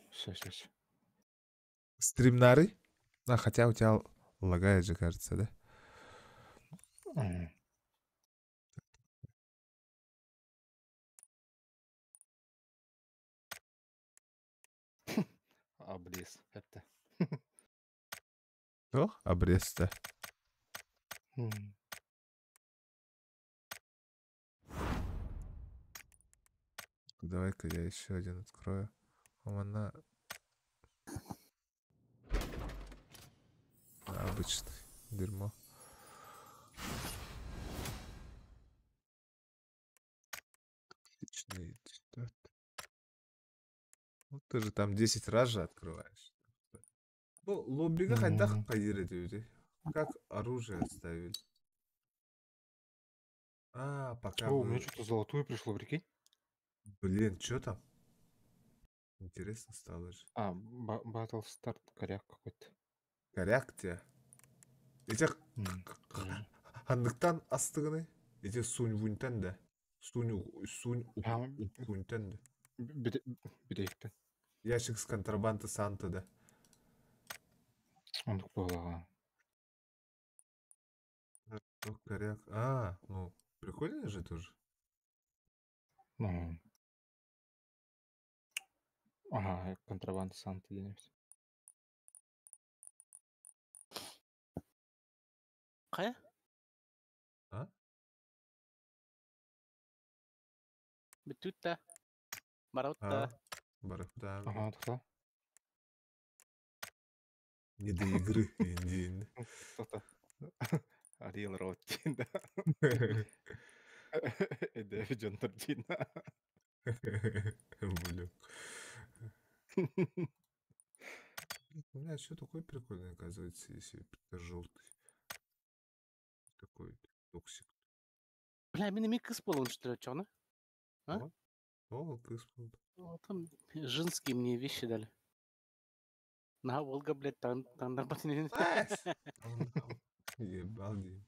Стримнары? Хотя у тебя лагает же, кажется, да? Обрез. Это. Что? Обрез-то. Давай-ка я еще один открою. Она обычный дерьмо. Отличный. Ну, ты же там 10 раз же открываешь. Ну, лоббига хотя поедете. Как оружие оставили? Пока У меня что-то золотое пришло, прикинь. Блин, что там? Интересно стало же. Battle Start, коряк какой-то. Коряк тебе? Эти хандыктан астыгыны? Эти сунь-вуньтан да? Сунь-вуньтан да? Бирейкті. Ящик с контрабанды Санта да? Он такой, Коряк. Ну, прикольно же тоже. Ну. Контрабанда Санта денеміз. Қая? Бітутта. Бараутта. Барахта. Тоқта. Не до игры, инди. Тоқта. Ариэл Роуд дейін да. Эдеви Джонтер дейін да. Блин. У меня что такое прикольное, оказывается, если это желтый. Такой токсик. Бля, мен мен кыз болуын что-то, чё, Кыз болды. Там женские мне вещи дали. На, Волга, блядь, тандыр батин. Ебалди.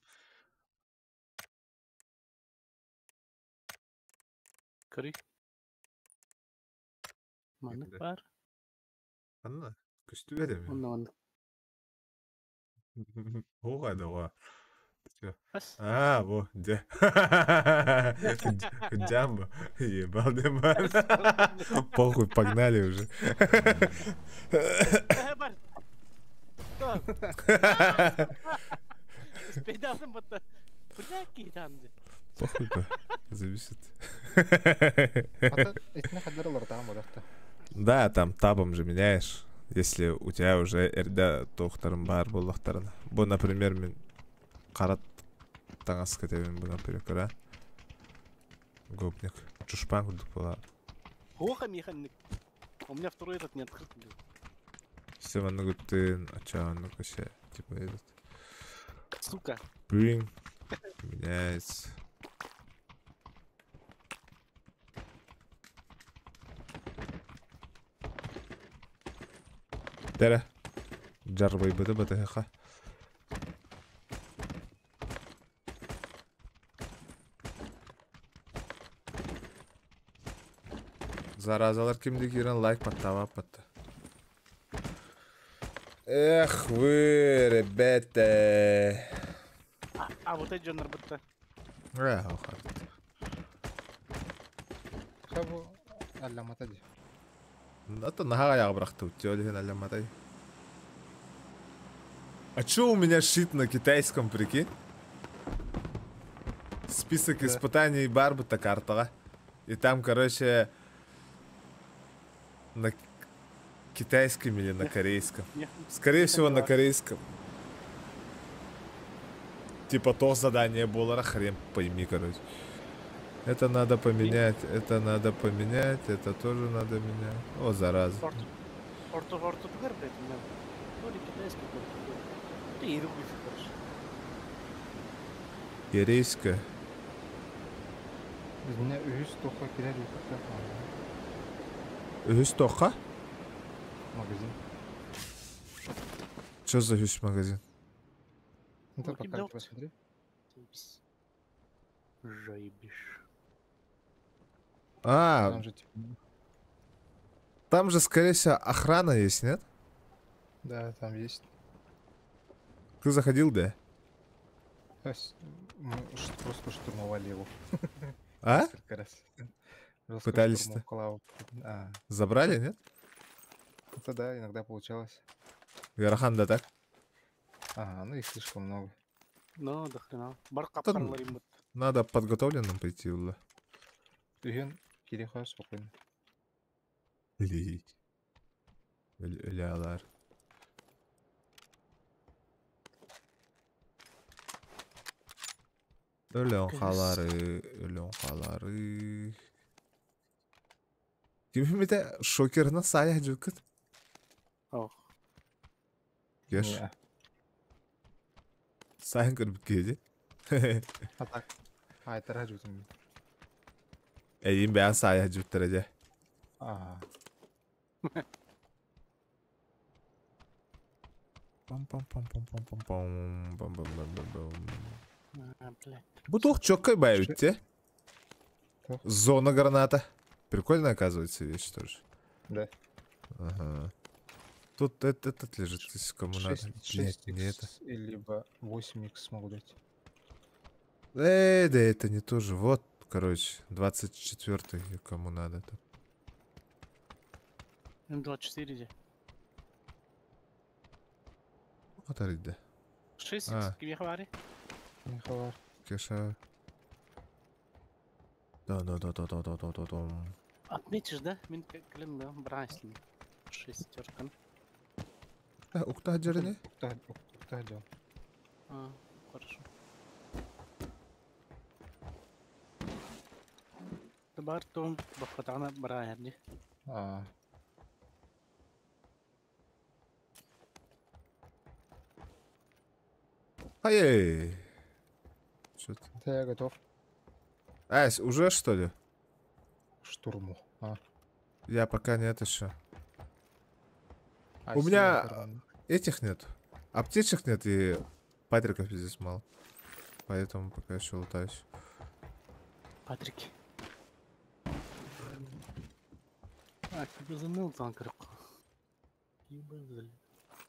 Көрі. Маңық бар. Анна, күшті берем. Онна. Оға да оға. Бас. Во, де. Джамбо. Ебалди ман. Похуй, погнали уже. Бар. Спейдалым бұтты. Бля, кейданды. Похуй бы, зависит. Да, там табом же меняешь. Если у тебя уже эрда тохтарым бар боллахтарын. Бу, например, мен карат таңас кетебин бу, например, гопник. Чушпан курдук бола. Оха, механик. У меня второй этот не открыт был. Севанны гуттын, ачаанны косе. Типа этот. Сука. Bring. Меняется. Тәрі. Жарбай бұды хақа. Заразалар кімді керен лайк паттава патты. Эх вы, ребята. Вот эти джонер бытта. Охар. Хабу алламатади. Это нахага я брахту, тёлихин аляматай. А чё у меня шит на китайском, прикинь? Список испытаний Барбута картага. И там, короче, на китайском или на корейском. Скорее всего, на корейском. Типа то задание было, хрен пойми, короче. Это надо поменять, это надо поменять, это тоже надо менять. О, зараза. Ортогар, блядь, у меня. То ли китайский, то ли какой. Ты иероглифы, короче. Корейская. Bizimle üst toka girer yukarıda. Üst тоқа? Магазин. Что за Hüs магазин? Ну ты Ну, по тебя карте вот. посмотри. Жайбиш. А, Там же типа... там же, скорее всего, охрана есть, нет? Да, там есть. Ты заходил, да? Мы просто штурмовали его. А? Несколько раз. Жестко Пытались-то? штурмовал. А, Забрали, нет? это да, иногда получалось. Ярахан да так? Ага, ну их слишком много. Ну, до хрена. Бар Там капкарлар им. надо подготовленным прийти, Улла. Үйен келе қойып спокойно. Ли. Өлялар. Өлен қалары. Кимімеде шокерына сая жүкіт? Ох. Кеш. Не, Сайын көріп кейде. а так. Айтыра жүзім. Әйін бән сая жүттір әде. Ага. Блядь. Бутух чоккай бают, те? Тух. Зона граната. Прикольно, оказывается, вещь тоже. Да. Ага. Тут этот лежит, если кому надо. Нет, не это. Либо 8х смогу дать. Да это не то же. Вот, короче, 24-й, кому надо. Там. М24 где? Вот да. 6 А. кибе хвари? Не хавар. Кеша. Да. Отметишь, да? Мен клем, да? Браслин. 6-терка. Укта джерне? Укта дел. А, хорошо. Бар том бахатана брайерди. А, Ай-яй. Что-то. да, я готов А, уже что ли? к штурму. А. Я пока нет еще. А У сильно меня оторван. этих нет. Аптечек нет и патриков здесь мало. Поэтому пока еще лутаюсь. Патрики. А, тебе заныл танкер.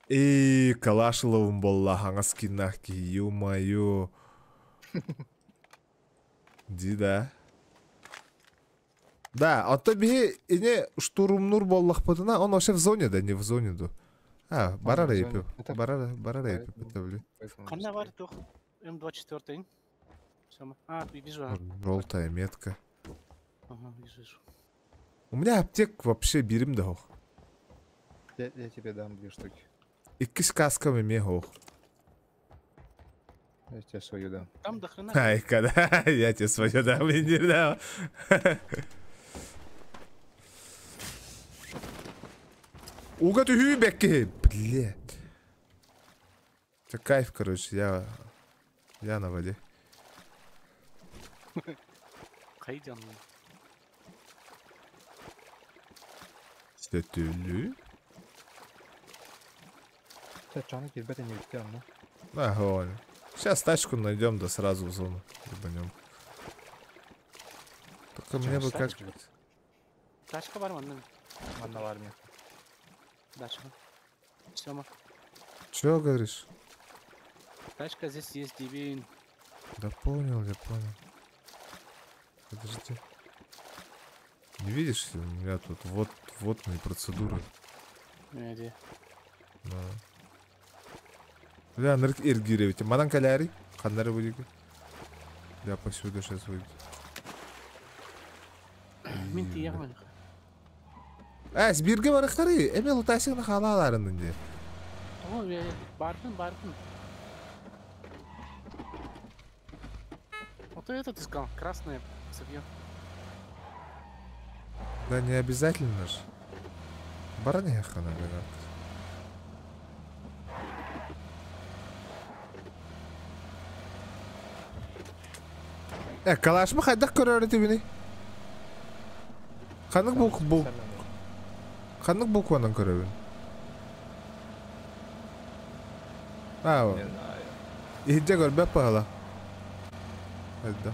И калашыловым болла хаңас кинахки, ё-моё. Дида. Да, а то би ине штурмнур боллах потына, он вообще в зоне, да, не в зоне, да. А, барара в зоне. епи. Это Барара епи, поэтому- это, блин. Поэтому Кanda быстрее. var тух? М24. Все. А, вижу. Желтая метка. Ага, вижу. У меня аптек вообще берем да хох. Я тебе дам 2 штуки. Иккис касками ме хох. Я тебе свою дам. Там до хрена. Ай, когда я тебе свое дам, и не дам. Уга ты хюбеки, блядь. Это кайф, короче, я на воде. Кайдян. Сетюлю. Сейчас чаны кидбета не летел, ну. Ага, сейчас тачку найдем, да сразу в зону ебанем. Только мне бы как... Тачка бар мı? Манна var mı? Тачка. Сема. Чё говоришь? Тачка здесь есть, дебин. Да понял, я понял. Подожди. Не видишь, у меня тут водные процедуры. Не, где? Да. Я нырк иргиревите. Мадан каляри? Ханнары будет. Я повсюду сейчас выйду. Мен тияқмын. Бирге барықтары. Эме лутасың халаларының де. О, бардым. Вот этот искал, красное цевье. Да не обязательно ж. Бараня хана, блин. Калаш mı kaydak körörü beni? Kanık bu. Kanık bu kuanın körörü. А, иди гор, пала. Да.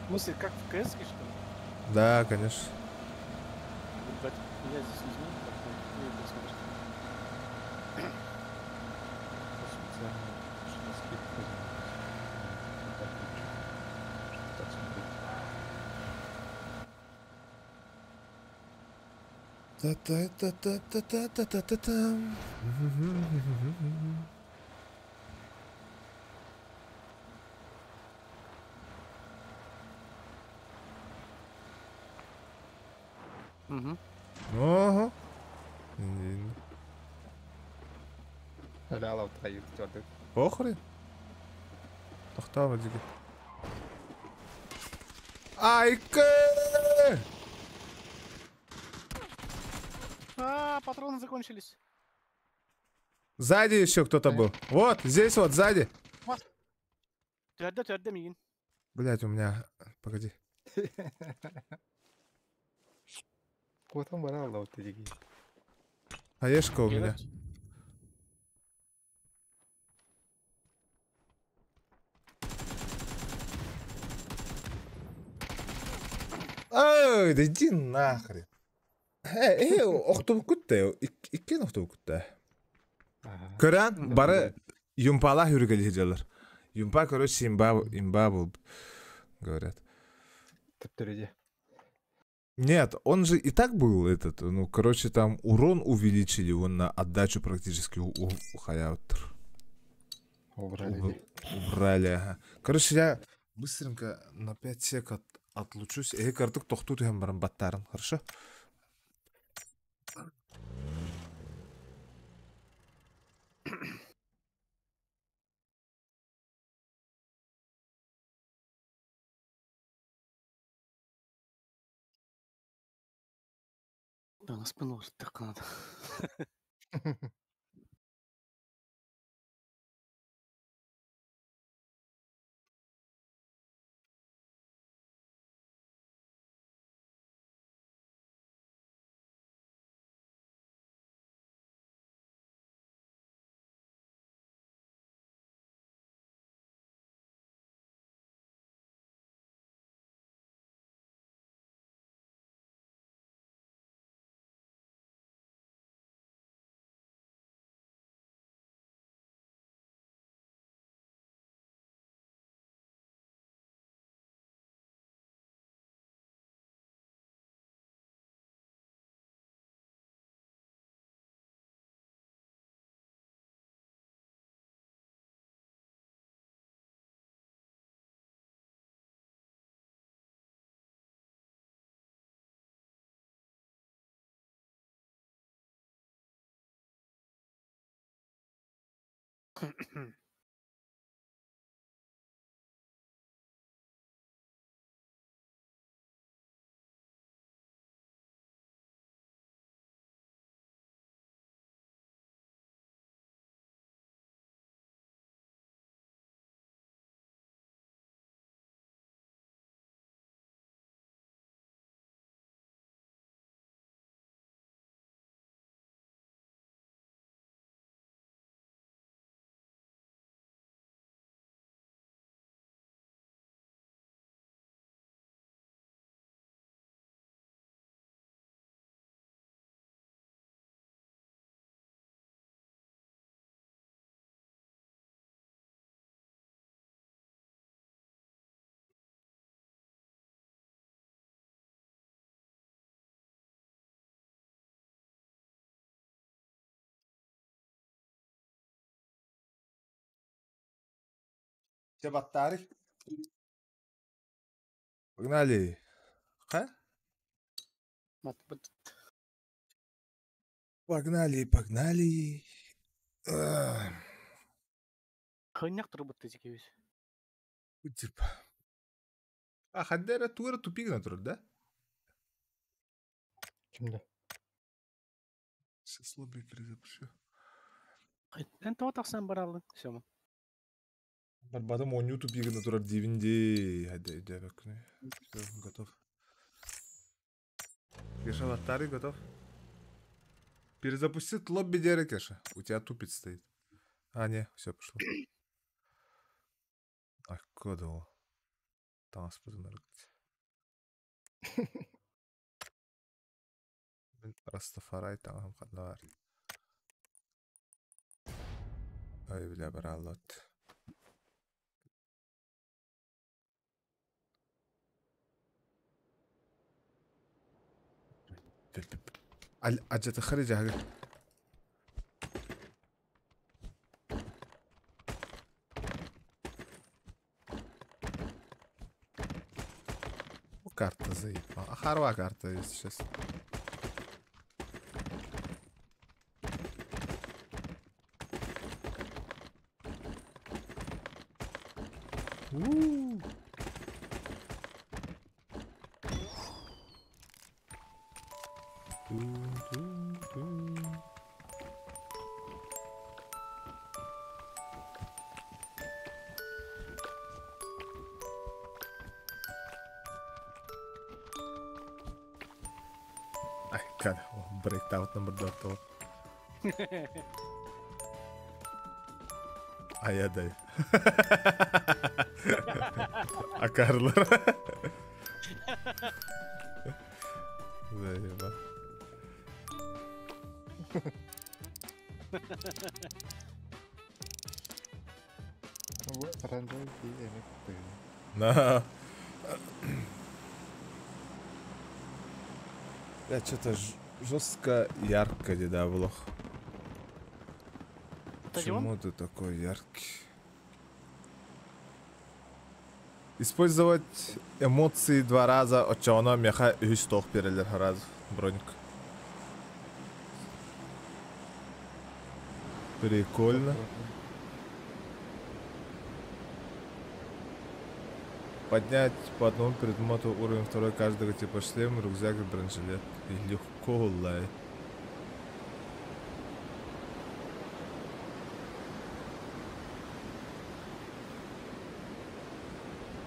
В смысле, как в КС, что ли? Да, конечно. Я здесь не знаю, как не посмотришь. Та-та-та-та-та-та-та-та-та. Ага. Ляла в твою тёрдык. Похрен. Тохтама диги. Айка! Патроны закончились. Сзади еще кто-то был. Вот, здесь вот, сзади. Твердо, Мигин. Блять, у меня... Погоди. Вот он барал, вот эти. Аешка у меня. Ой, да иди нахрен. Оқтубук күтті. Иккен оқтубук күтті. Көрән, бары юмпала хүргелі жалар. Юмпа, короче, имба был, говорят. Тептереде. Нет, он же и так был этот, ну, короче, там урон увеличили, он на отдачу практически ухаяутр. Убрали, ага. Короче, я быстренько на 5 секунд отлучусь. Картук тохтут я баттарым, хорошо? Да, на спину так надо. Все баттары. Погнали. Ха? Погнали. Хойняк работает эти вещи. Типа. А Хаддера тура тупик на труд, да? Чем-то. Сейчас лобби перезапущу. Это вот так сам брал, все. Барбадам он YouTube егіні тұрар дивинде. Хайды, дәбәкіне. Все, готов. Кеша, латтары готов. Перезапустит лобби деры, Кеша. У тебя тупит стоит. А, не, все, пошло. Ай, кодовал. Там спутанар. Растафарай там хаднар. Ай, бля, бралот. أجت خرج حاجة карта заебала. Харва карта есть сейчас. Ай, как брейкаут номер 2 то. А я дай. А Карлер. Заеба. Вот, оранжевый и ты. На. Я что-то жестко ярко деда влог. Почему ты такой яркий? Использовать эмоции 2 раза, от чего она меха и стох перелер раз броник. Прикольно. Поднять по одному предмету уровень 2 каждого типа шлем, рюкзак и бронежилет. И легко лай.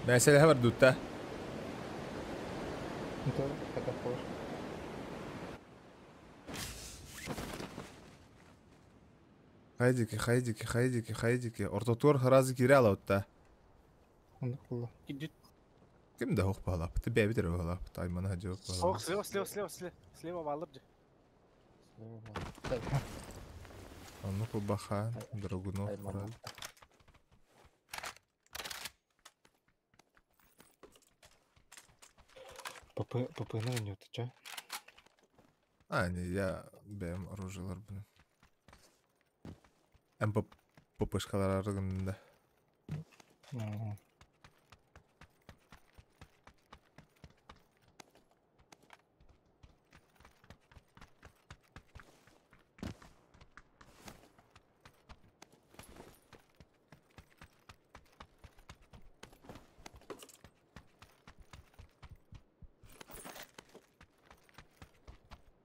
Mesela var dutta. Это похож. Хайдики. Ортотур харазы киряла отта. Идет. Кем да хох палап? Ты беби дер палап. Тайман хаджо палап. Слева валырды. А ну побаха, драгунов хараз. ПП на нет, чё? А, не, я бем оружиелар bunu. Em попышкалар аргында.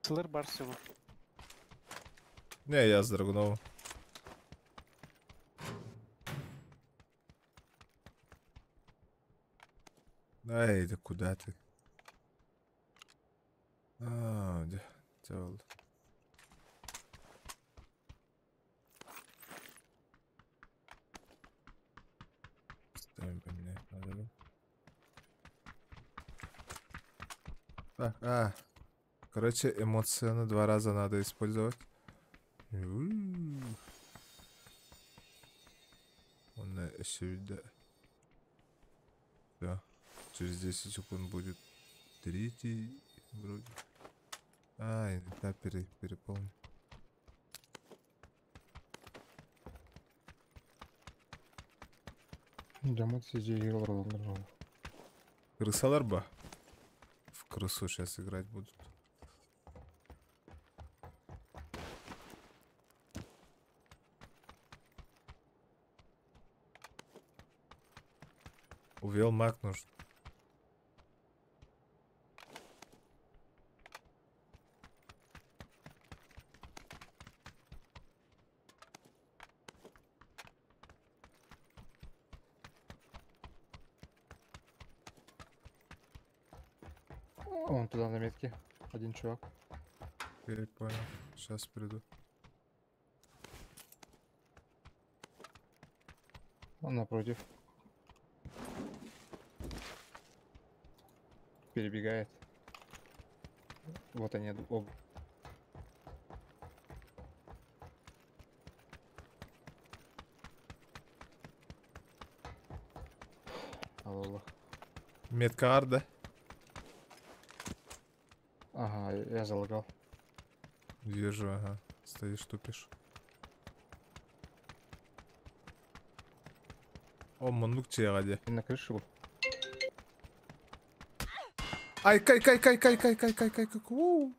Сылыр бар всего. Не, я с Драгуновым. Эй, да куда ты? А, где делал? Ставим поменять надо. Короче, эмоционально 2 раза надо использовать. Он сюда. Да. Через 10 секунд будет 3 вроде. А, да, переполню. Крысалар ба? В крысу сейчас играть будут. Увел маг нужен. Вон туда на метке. Один чувак. Я понял. Сейчас приду. Он напротив. Перебегает. Вот они оба. Алло. Метка арда. Ага, я залагал. Вижу, ага. Стоишь, тупишь. О, мунук чегаде. На крыше был. Ай, кай. Уу.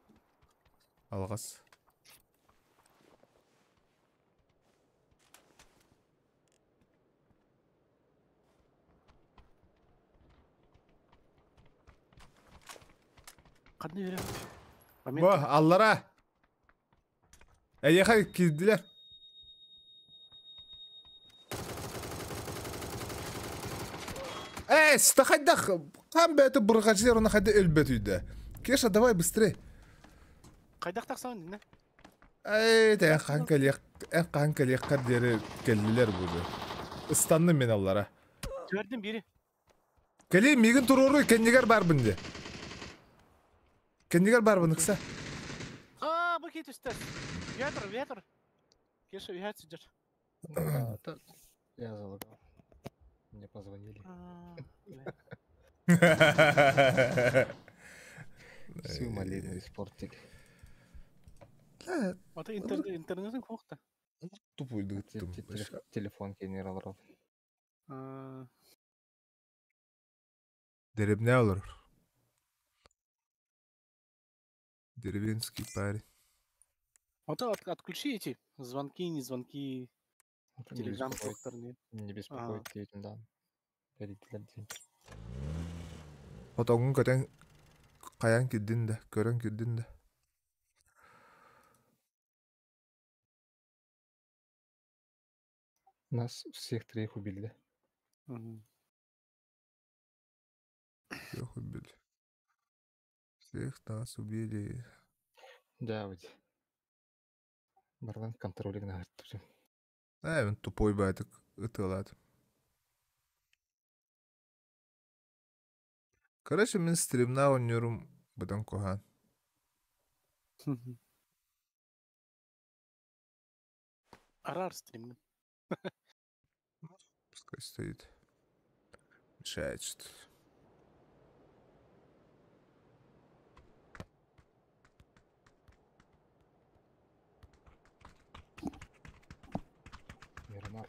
Алгас. Қандай берем? Во, аллара. Әйеқай килдилер. Стахайдах. Қам бәті бұрға жер, оны қайда өлбет үйді. Кеша, давай быстрее. Қайдақ тақсауын дейін, Тән қанкалек қардері келділер бұды. Ыстанны мен аллара. Төрден бері. Кәлей, мегін тұроры кәннегер бар бұнды. Кәннегер бар бұны қыса. Бұл кейт үсті. Ветр. Кеша, уйхат сидер. Я залагал. Мне позвонили. Всю малину испортили. Ата интернетің қоқты. Тупойды. Телефон кенер алыр. Деревня алыр. Деревенский парень. Ата отключи эти звонки, не звонки. Телеграм тоқтарны. Не беспокоит дейтін да. Отоғын көтен қаян кеддің да, көрін кеддің да. Нас всех троих убили, да? Всех убили. Всех нас убили. Да, вот. Барлан контролинг нағырттыр. Мен тупой бәтік ұтылады. Короче, мен стримна ойнырым бұдан коған. Арар стримнің. Пускай стоит. Мешает что-то. Мирамар.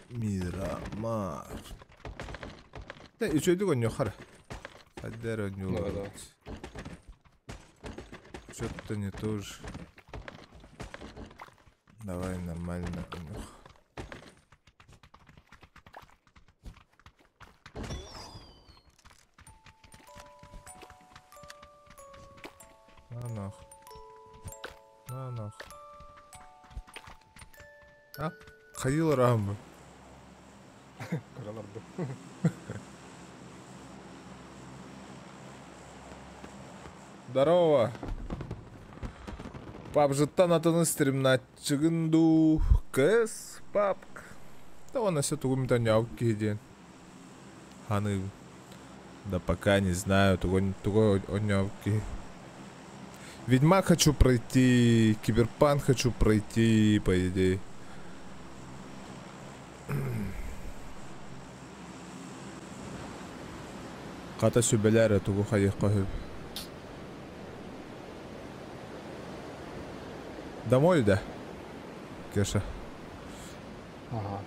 Мирамар. Да, и что это он не хара? Хадера не уловить. Что-то не то же. Давай нормально, конюх. На нах. А? Хаил Рамбо. Құраларды. Здорово. Пап жыттан атыны стримна чыгынду. Кэс, папк. Да он все тугумита не аукиден. Ханы. Да пока не знаю, тугой он не ауки. Ведьмак хочу пройти, Киберпанк хочу пройти, по идее. Ката сөбелері тугу қайыққа хөп. Домой, да? Кеша. Ага.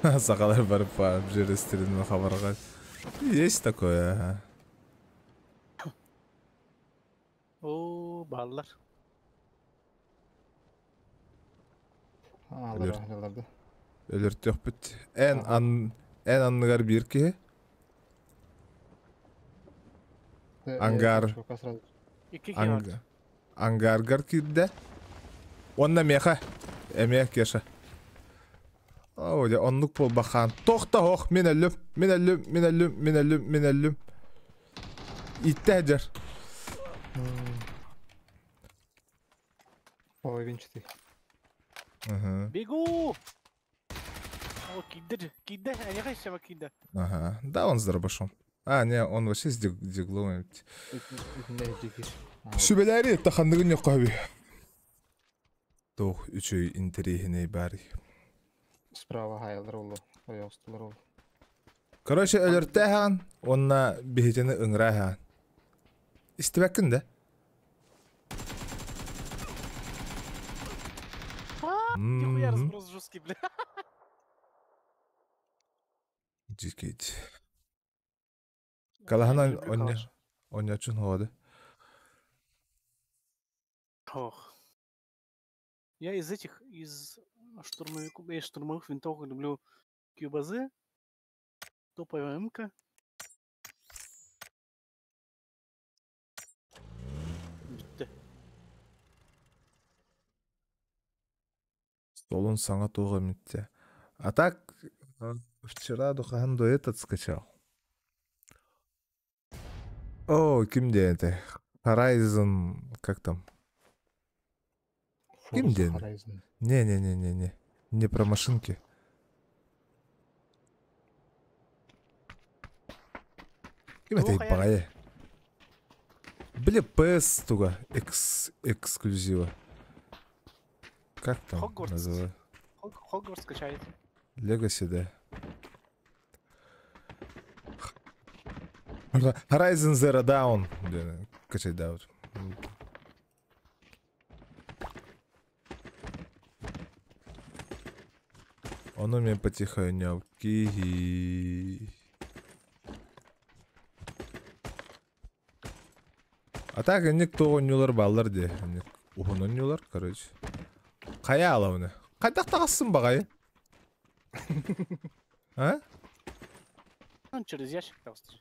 Сақалар барып жер істерін хабарға. Есть такое, ага. О, баллар. Аларды. Өліртек бүт. Ән анныгар бір ке? Ангар. Ангаргар кирді. Онна меха. Әмек кеша. О, де онлық бол бақан. Тоқта оқ, мен әлім. Итті әдер. Ой, винчатый. Бегу! О, кидді, әне қайшама кидді. Ага, да, он с дробашом. А, не, он вообще с диглом. Шүбеләри, тахандығын yok abi. Тоқ, үшөй интерехіне бәрі. Справа хайалдар олу, ояқстылар олу. Короче, өліртті аған, онна бейтені ұңыра аған. Истебәккін да? Нихуя разброс жесткий, бля. Жикейді. Калахана оня чун ходы. Ох. Я из штурмовых винтовок люблю кьюбазы, топовая МК. Столон саңа тоға митте. А так, вчера духахан дуэт скачал. О, кимде это? Horizon, как там? Кимде? Не. Не про машинки. Ким это иппагае? Бля, PS туга. Эксклюзива. Как там называют? Хогвартс скачает. Legacy, да. Horizon Zero Dawn. Качай, да, вот. Он у меня потихоньки. А так, никто ойнылар баллар де. Ухун ойнылар, короче. Қая алауны? Қайдақ тағасын бағай? А? Он через ящик просто.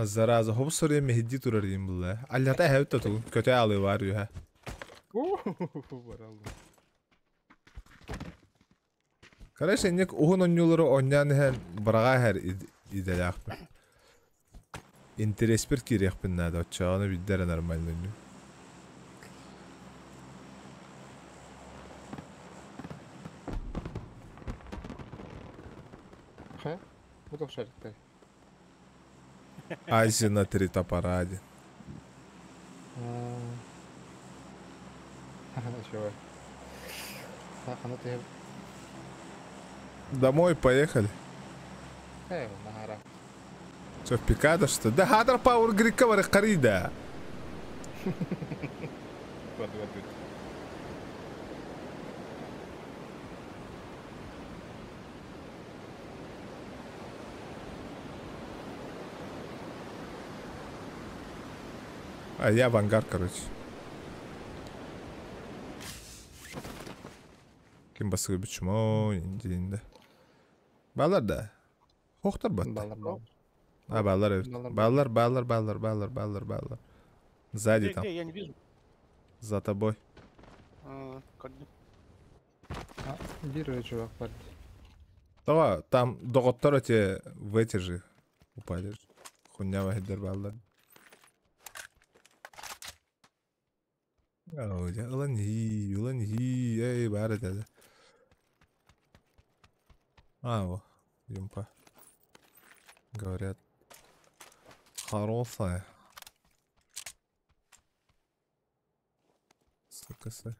Зараза, хоп сория мехидди турар дейм бұл. Аллата хәвітті тұғын. Көте алы бар ю, Короче, нек ухун ойнылары ойнян хэн браға хәр иделі ақпын. Интерес бір керек бін нәді. Отчағаны биддері нормально ойну. Буду шарик-то. Айзи на 3 топора один. Чего? Так, ну ты... Домой поехали. нахара. Что, в пикадо, что? Да, хадр пауэр грикавары карида. А я в ангар, короче. Ким басығы бичмо, инде. Балар да. Хоқтар бат. Балар. А, балар. Балар. Сзади там. Я не вижу. За тобой. Вижу, чувак, парень. Давай, там доғыттар өте в эти же упали. Хуйня вахидер балар. Улан хи, эй, бары деді. Во, юмпа. Говорят, хорошая. Сколько.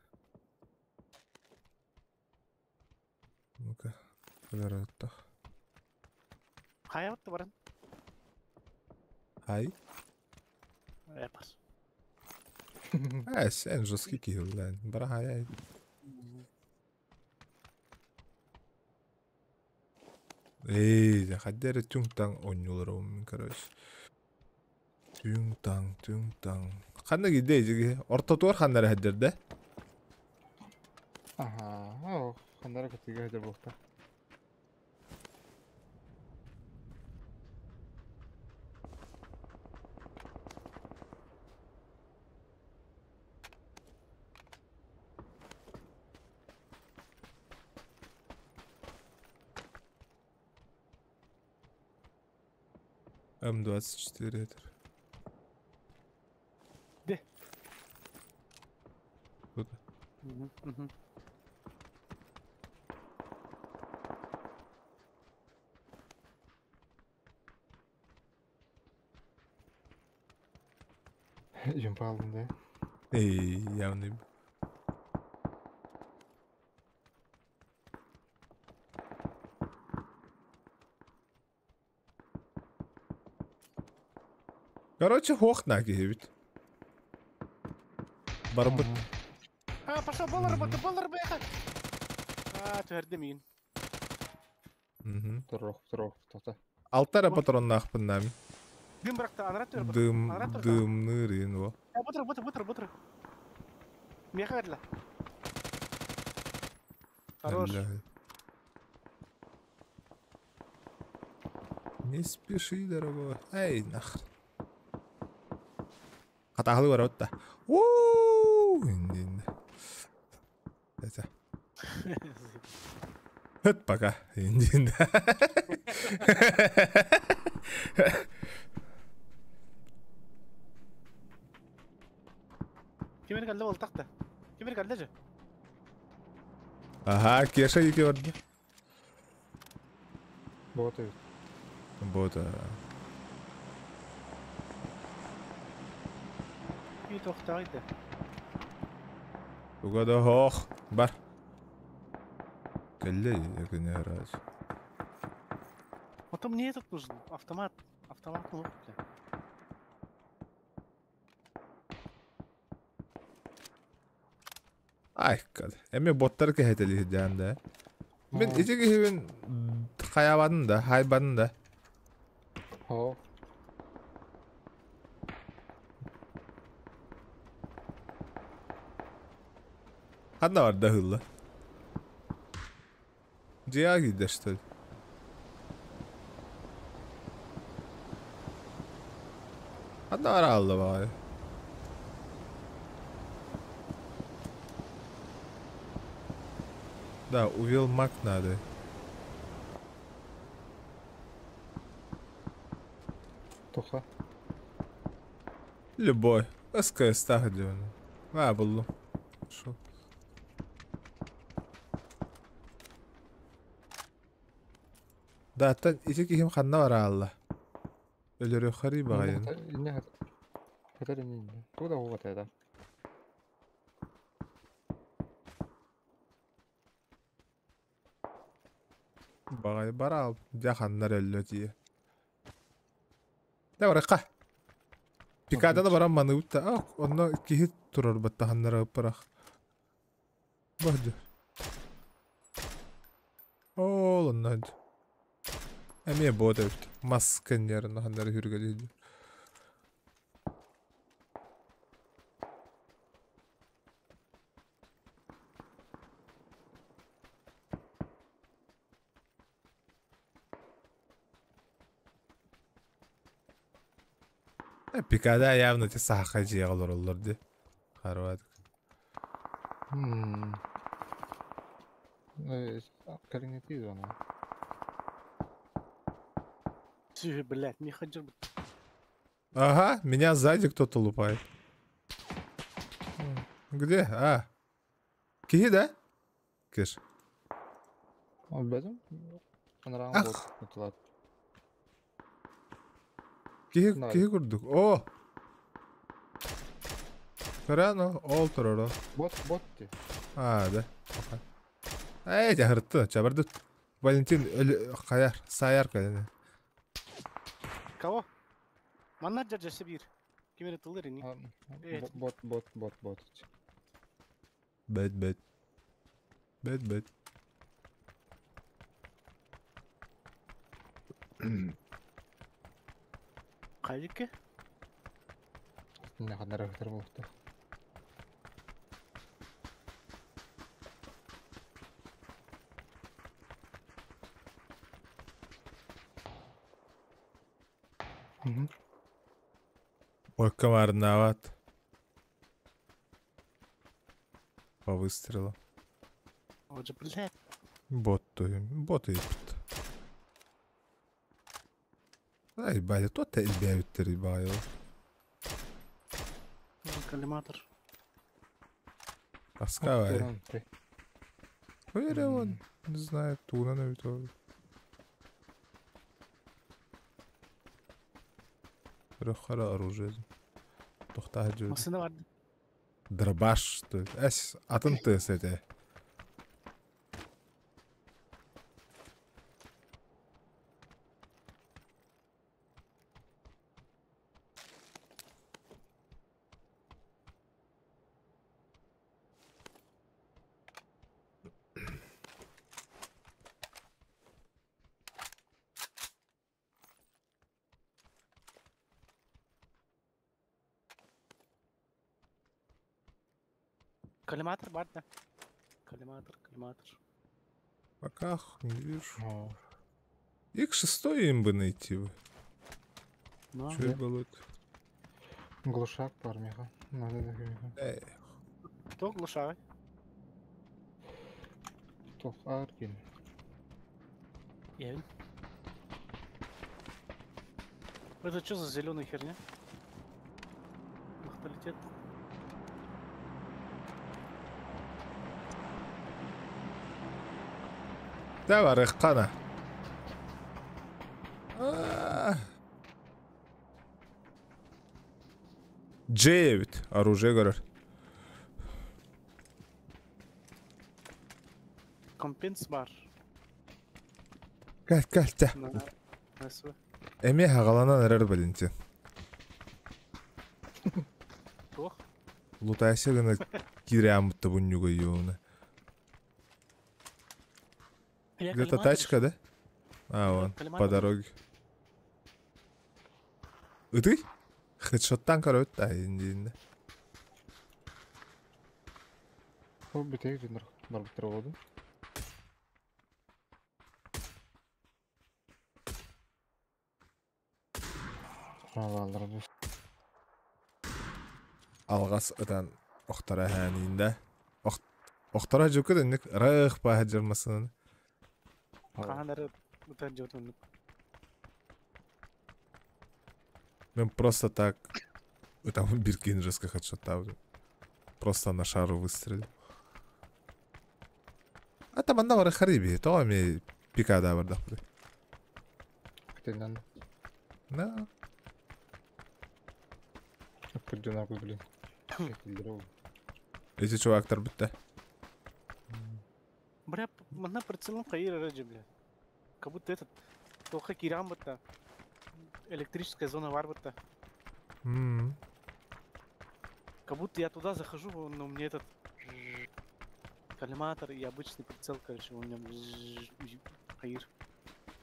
Ну-ка, проверяют так. Хай, вот товарен. Хай? Эпас. Sen жесткий килл, блядь. Браха, я... Эй, заходили тюнг-танг ойнулар, короче. Тюнг-танг. Ханна гиде жиги. Ортотуар ханнары хаддерде. Ага, хандара катыга хадер болта. М24 это. Где? Тут. Jumpa aldın da. Эй, явный. Короче, хох нагибит. Барбыт. Пошел, бол арбаха. Твердый мин. Тұрық, тоқта. Алтара патрон нахпын нами. Дым быракта, анрат төр. Дымны рин во. Бутыр. Меха верла. Хорош. Не спеши, дорогой. Эй, нахрен. Қатағылы бар отта. Инди. Это. Хөт пока. Инди. Кемер калды бол тақта. Кемер калды же. Ага, Кеша еке орды. Боты. Бота. И тоқтайды. Угада хох. Бар. Келли, якыне раз. Потом мне этот нужен. Автомат. Автомат нужен. Ай, кад. Эми боттар кехетели хидянда. Мен ичеги хибин хаябадын да, хайбадын да. О. Ханна бар да хылла. Жия гидер, что ли? Ханна бар алды бай. Да, увел маг надо. Тоха. Любой. СКС так делаю. Буллу. Шо? Да, тан ичеки хим ханна бар алла. Өлөрө хари багайын. Не хатар не. Туда вот это. Багай барал. Жаханнар өллө тие. Да баракка. Пикаданы барам маны утта. Онно кихит турар батта ханнара барак. Бады. Оннан. Эме бодот. Масканнер ханнара хүргөлү. Пикада явно те сахай жигалар олорду. Харвадык. Калинетиз она. Тихо, блядь, не ходи. Ага, меня сзади кто-то лупает. Где? А. Кихи, да? Киш. Обязан? Ах. Кихи курдук. О! Карано, ол турору. Ботти. А, да. Эй, жахыртты, чабарды. Валентин каяр, саяр каяр. Кого? Маннаджа жашыбир. Кемер тылыр не? Бот. Бет. Қайдеке? Не қандай рахаттар болыпты. Ой, комар нават. По выстрелу. Вот же, блядь. Бот епт. Ай, бля, тот эльбяют рыбаю. Коллиматор. Паскавай. Вере он, не знаю, туна на витове. Рөхара оружие. Тохта жүр. Масына бар. Дробаш, что это? Әс, атын тыс это. Коллиматор бар да. Коллиматор. Пока не вижу. X6 им бы найти бы. Ну, Что это было? Глушак бар меха. Надо да. Кто глушак? Тох аркин. Я. Это что за зеленая херня? Махталитет. Давай, рыхкана. J8 оружие görür. Компенс бар. Gel gel. Nasıl? Эме хагаланан эрер белинти. Тох. Лутайся гына кирямытты бунюга юна. Где-то тачка, да? А, вон, по дороге. И ты? Хедшоттан корот, да, инди. Ол бітек нар бітір олады. Алалар бұл. Алғас ыдан оқтара хәнейінде. Оқтара жүкі дәнік рық баға жармасынан. Қағанары бұтан жортын. Мен просто так... Там биркин жестко хедшоттау. Просто на шару выстрелил. А там анда бары хариби. То ами пикада бар да. Ктендан. Да. Пойдем нахуй, блин. Эти чувактар бітті. Бля, мана прицелом хаира раджи, бля. Как будто этот... Тоха кирам бата. Электрическая зона вар бата. Как будто я туда захожу, но мне этот... Коллиматор и обычный прицел, короче, у меня... Хаир.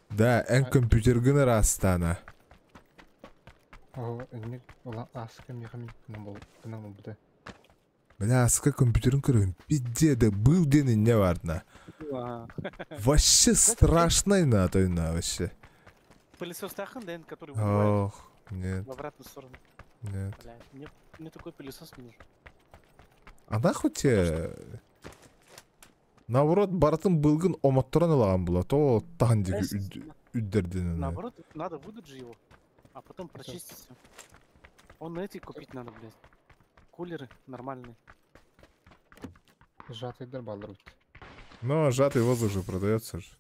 Да, эн компьютер гына растана. Эдмек, ола аска мехами кынам болды. Бля, аска компьютерін көрген. Пиздеда, был дені не вардна. Вообще страшный на той на вообще. Пылесос тахан, да, который... Ох, нет. В обратную сторону. Нет. Бля, мне такой пылесос не нужен. А нахуй тебе... Наоборот, баратын былгын оматтыран алаған была, то таған деги үддерден. Наоборот, надо выдать же его, а потом прочистить все. Он эти купить надо, блядь. Кулеры нормальные. Сжатый дербалдер будет. Но сжатый воздух же продается же.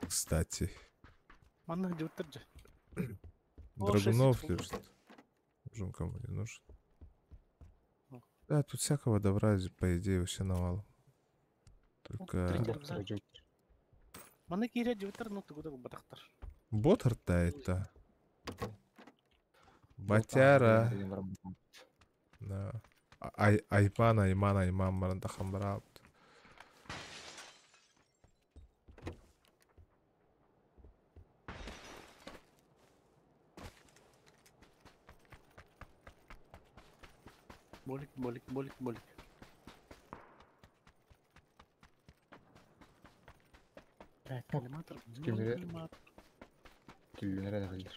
Кстати. Манна где же? Драгунов лежит. Нужен кому не нужен. Да, тут всякого добра, по идее, вообще навалом. Только... Мана киря дивитер, ну ты куда батахтар. Ботар это. Батяра. Да. Айман маранда хамбараб. Болик, болик, болик, болик. Коллиматор. Кимре. Коллиматор. Киллер аралар.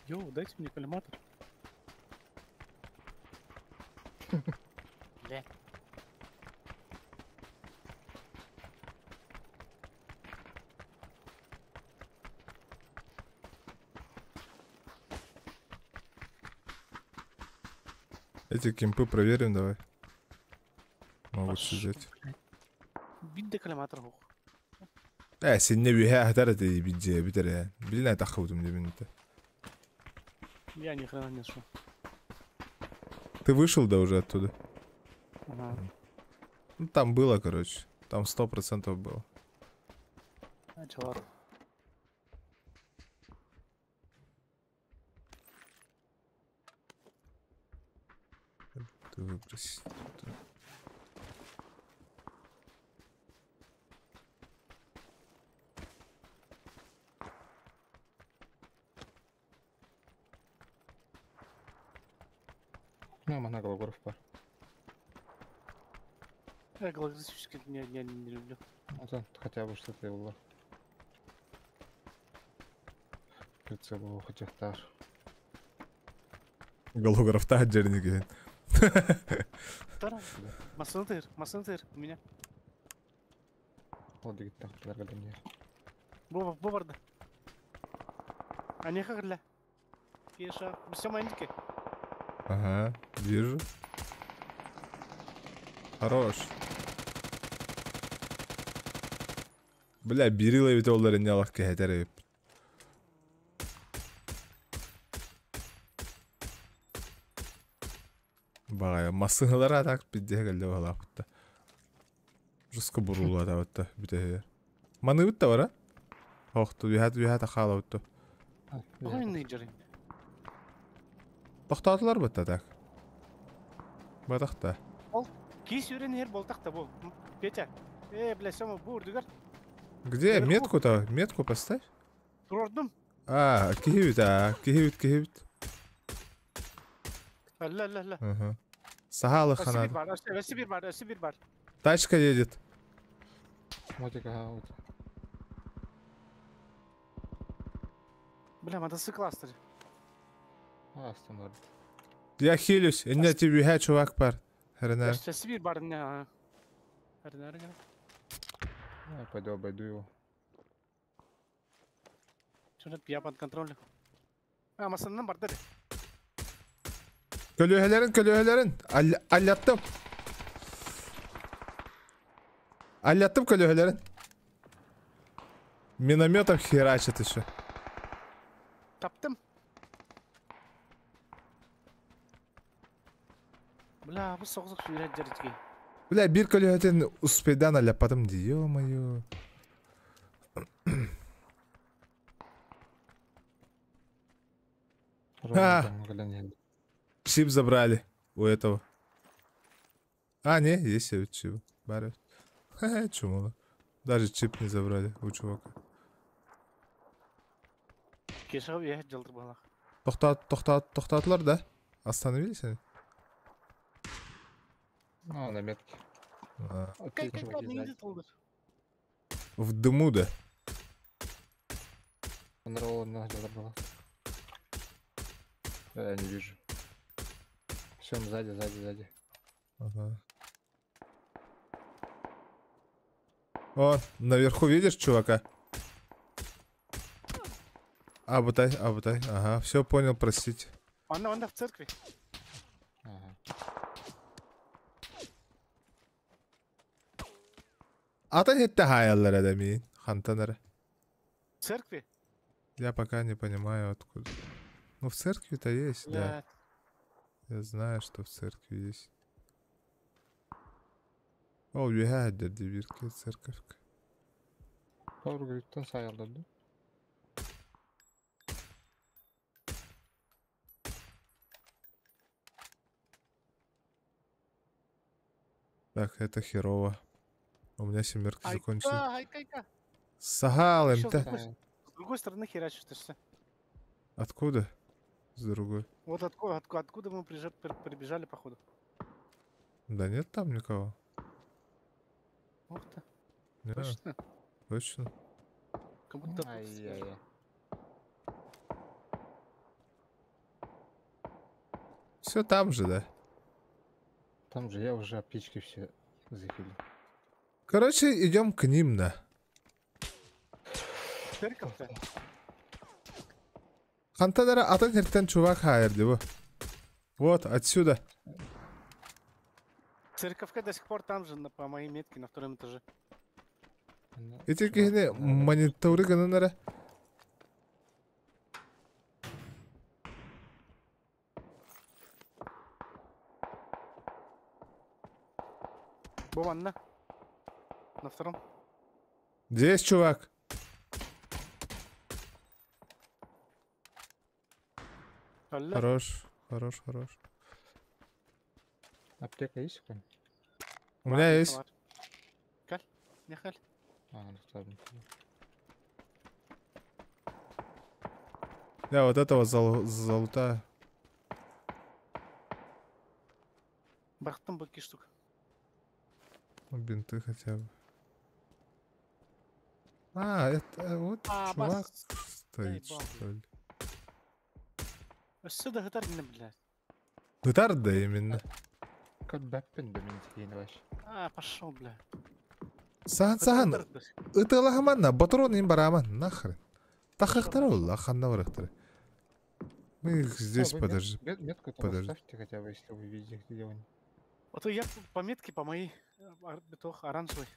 Йоу, дайте мне коллиматор. Бля. Эти кемпы проверим давай. Могут Пошёл, сидеть. блядь. Бидде коллиматор хух. Сине бюхе хатарады бидже битере. Билна тахудум дебинте. Я ни хрена не шел. Ты вышел, да, уже оттуда? Ага. Ну, там было, короче. Там 100% было. А чё, ладно. Ты выброси. Ну, мана Гологоров пар. Я голографически не люблю. Вот он хотя бы что-то было. Прицел его хотя тар. Голограф та джерниги. Тара. Масаны тыр, у меня. Вот дигит так, подоргали мне. Бобарда. А не хагрля. Кеша, все маленькие. Ага, вижу. Хорош. Бля, бирила ведь олдары не лахка хетереп. Багая, масыналара так бидде geldi вала бутта. Жуско бурула да бутта бите. Маны бутта бара? Охту вихат хала бутта. Ой, нейджерин. Тоқтатылар бутта так. Батақта. Ол кис үрен ер болтақ та бұл. Петя. Бля, Сёма, бурдугар. Где? Наверху. Метку поставь. Турдум. Кихивит. Ла. Ага. Сахалы ханад. Ösi bir bar. Тачка едет. Мотика, вот. Бля, мотоцикл астырь. Астон. Я хилюсь. Инне тебе чувак пар. Хренар. Ösi bir bar ne? Hadi Я пойду обойду его. Şöyle ya под контролем. Masanın barda de. Kölöhelerin. Алляттым көлөһөлөрүн. Минометом херачит еще. Таптым. Бля, bu соғызық жүйрет жердіге. Бля, bir көлөһөтен успейдан алляппадым ди, ё-моё. Чип забрали у этого. А, не, есть чип. Барет. Ха-ха, чумало. Даже чип не забрали у чувака. Кешеғып ехет жылдыр балақ. Тоқтатылар, да? Остановились они? Ну, на метке. В дыму, да? Он ролл на забрал. Я не вижу. Все, сзади. Ага. О, наверху видишь чувака? Абутай. Ага, все понял, простите. Он в церкви. Ага. Ата хетте хаяллар адамин. Хантанары. В церкви? Я пока не понимаю откуда. Ну в церкви-то есть, да. Я знаю, что в церкви есть. Ол вихадер дебирке церковка. Doğru gökten sayıldı. Так, это херово. У меня семерки закончились. Айка. Сагал, Ещё МТ. С другой стороны херачишь ты все. Откуда? С другой. Вот откуда мы прибежали, походу. Да нет там никого. Ух ты. Не, Точно? точно. Как будто... Ай-яй-яй. Все там же, да? Там же я уже аптечки все зафилил. Короче, идем к ним, да. Церковь-то? Хантадара атын хертен чувак хайрди бу. Вот, отсюда. Церковка до сих пор там же, по моей метке, на втором этаже. Эти кихне мониторы гананара. Боманна. На втором. Здесь, чувак. Алло. Хорош. Аптека есть у кого-нибудь? У меня есть. Каль? Не халь. Ну ладно. Я вот этого залутаю. Бахтом баки штука. Ну, бинты хотя бы. А, это вот чувак стоит, Эй, что ли. Сюда гитарный, блядь. Гитар, да, именно. Как бэппен доминтейн вообще. Пошел, блядь. Сахан, это лагаманна, батрон им бараман, нахрен. Тахахтар улла, ханна варахтар. Мы их здесь подожди. Метку там оставьте хотя бы, если вы видите, где он. Вот я по метке, по моей, битох оранжевый.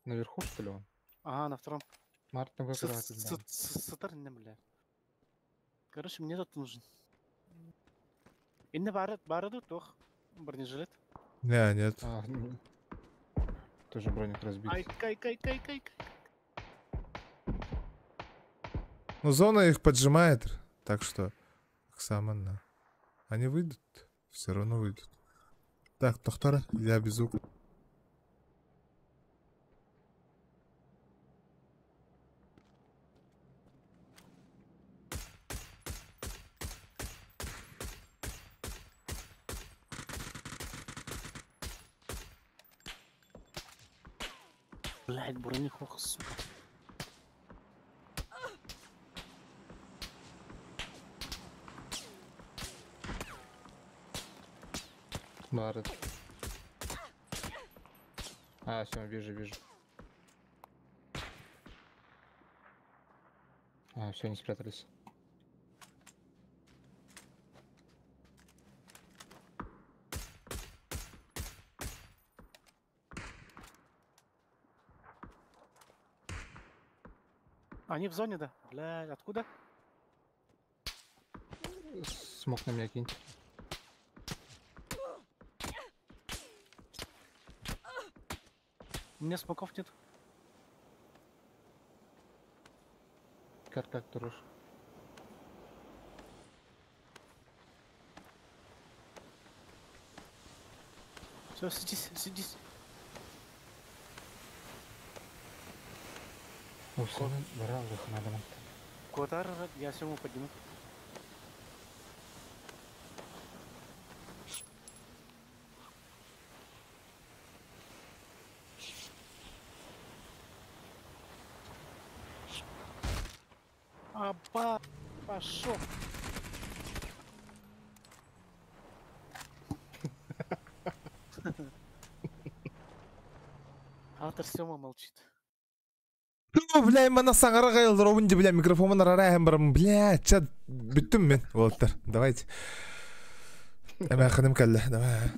Наверху, что ли, он? Ага, на втором. Март на выиграет. Сатарный, блядь. Короче, мне тут нужен. Инна бaraду тох. Бронежилет. Не, нет. Тоже броник разбит. Кай. Ну, зона их поджимает, так что... Саманна. Они выйдут? Все равно выйдут. Так, Тохтара, я без звука. Блядь, бронехох, сука. Барет. Все, вижу. Все, они спрятались. Они в зоне, да? Блядь, откуда? Смог на меня кинь. У меня смоков нет. Как ты рушь? Все, сидись. Все, брал их надо. Котар, я сему подниму. Пошел. Автор Сема молчит. Ну, бля, мана саңара қайылдыр, оуынды, бля, микрофонын арайын барым, бля, чат, бүттім мен, олаттар, давайте. Әмә қыным кәлі, давай.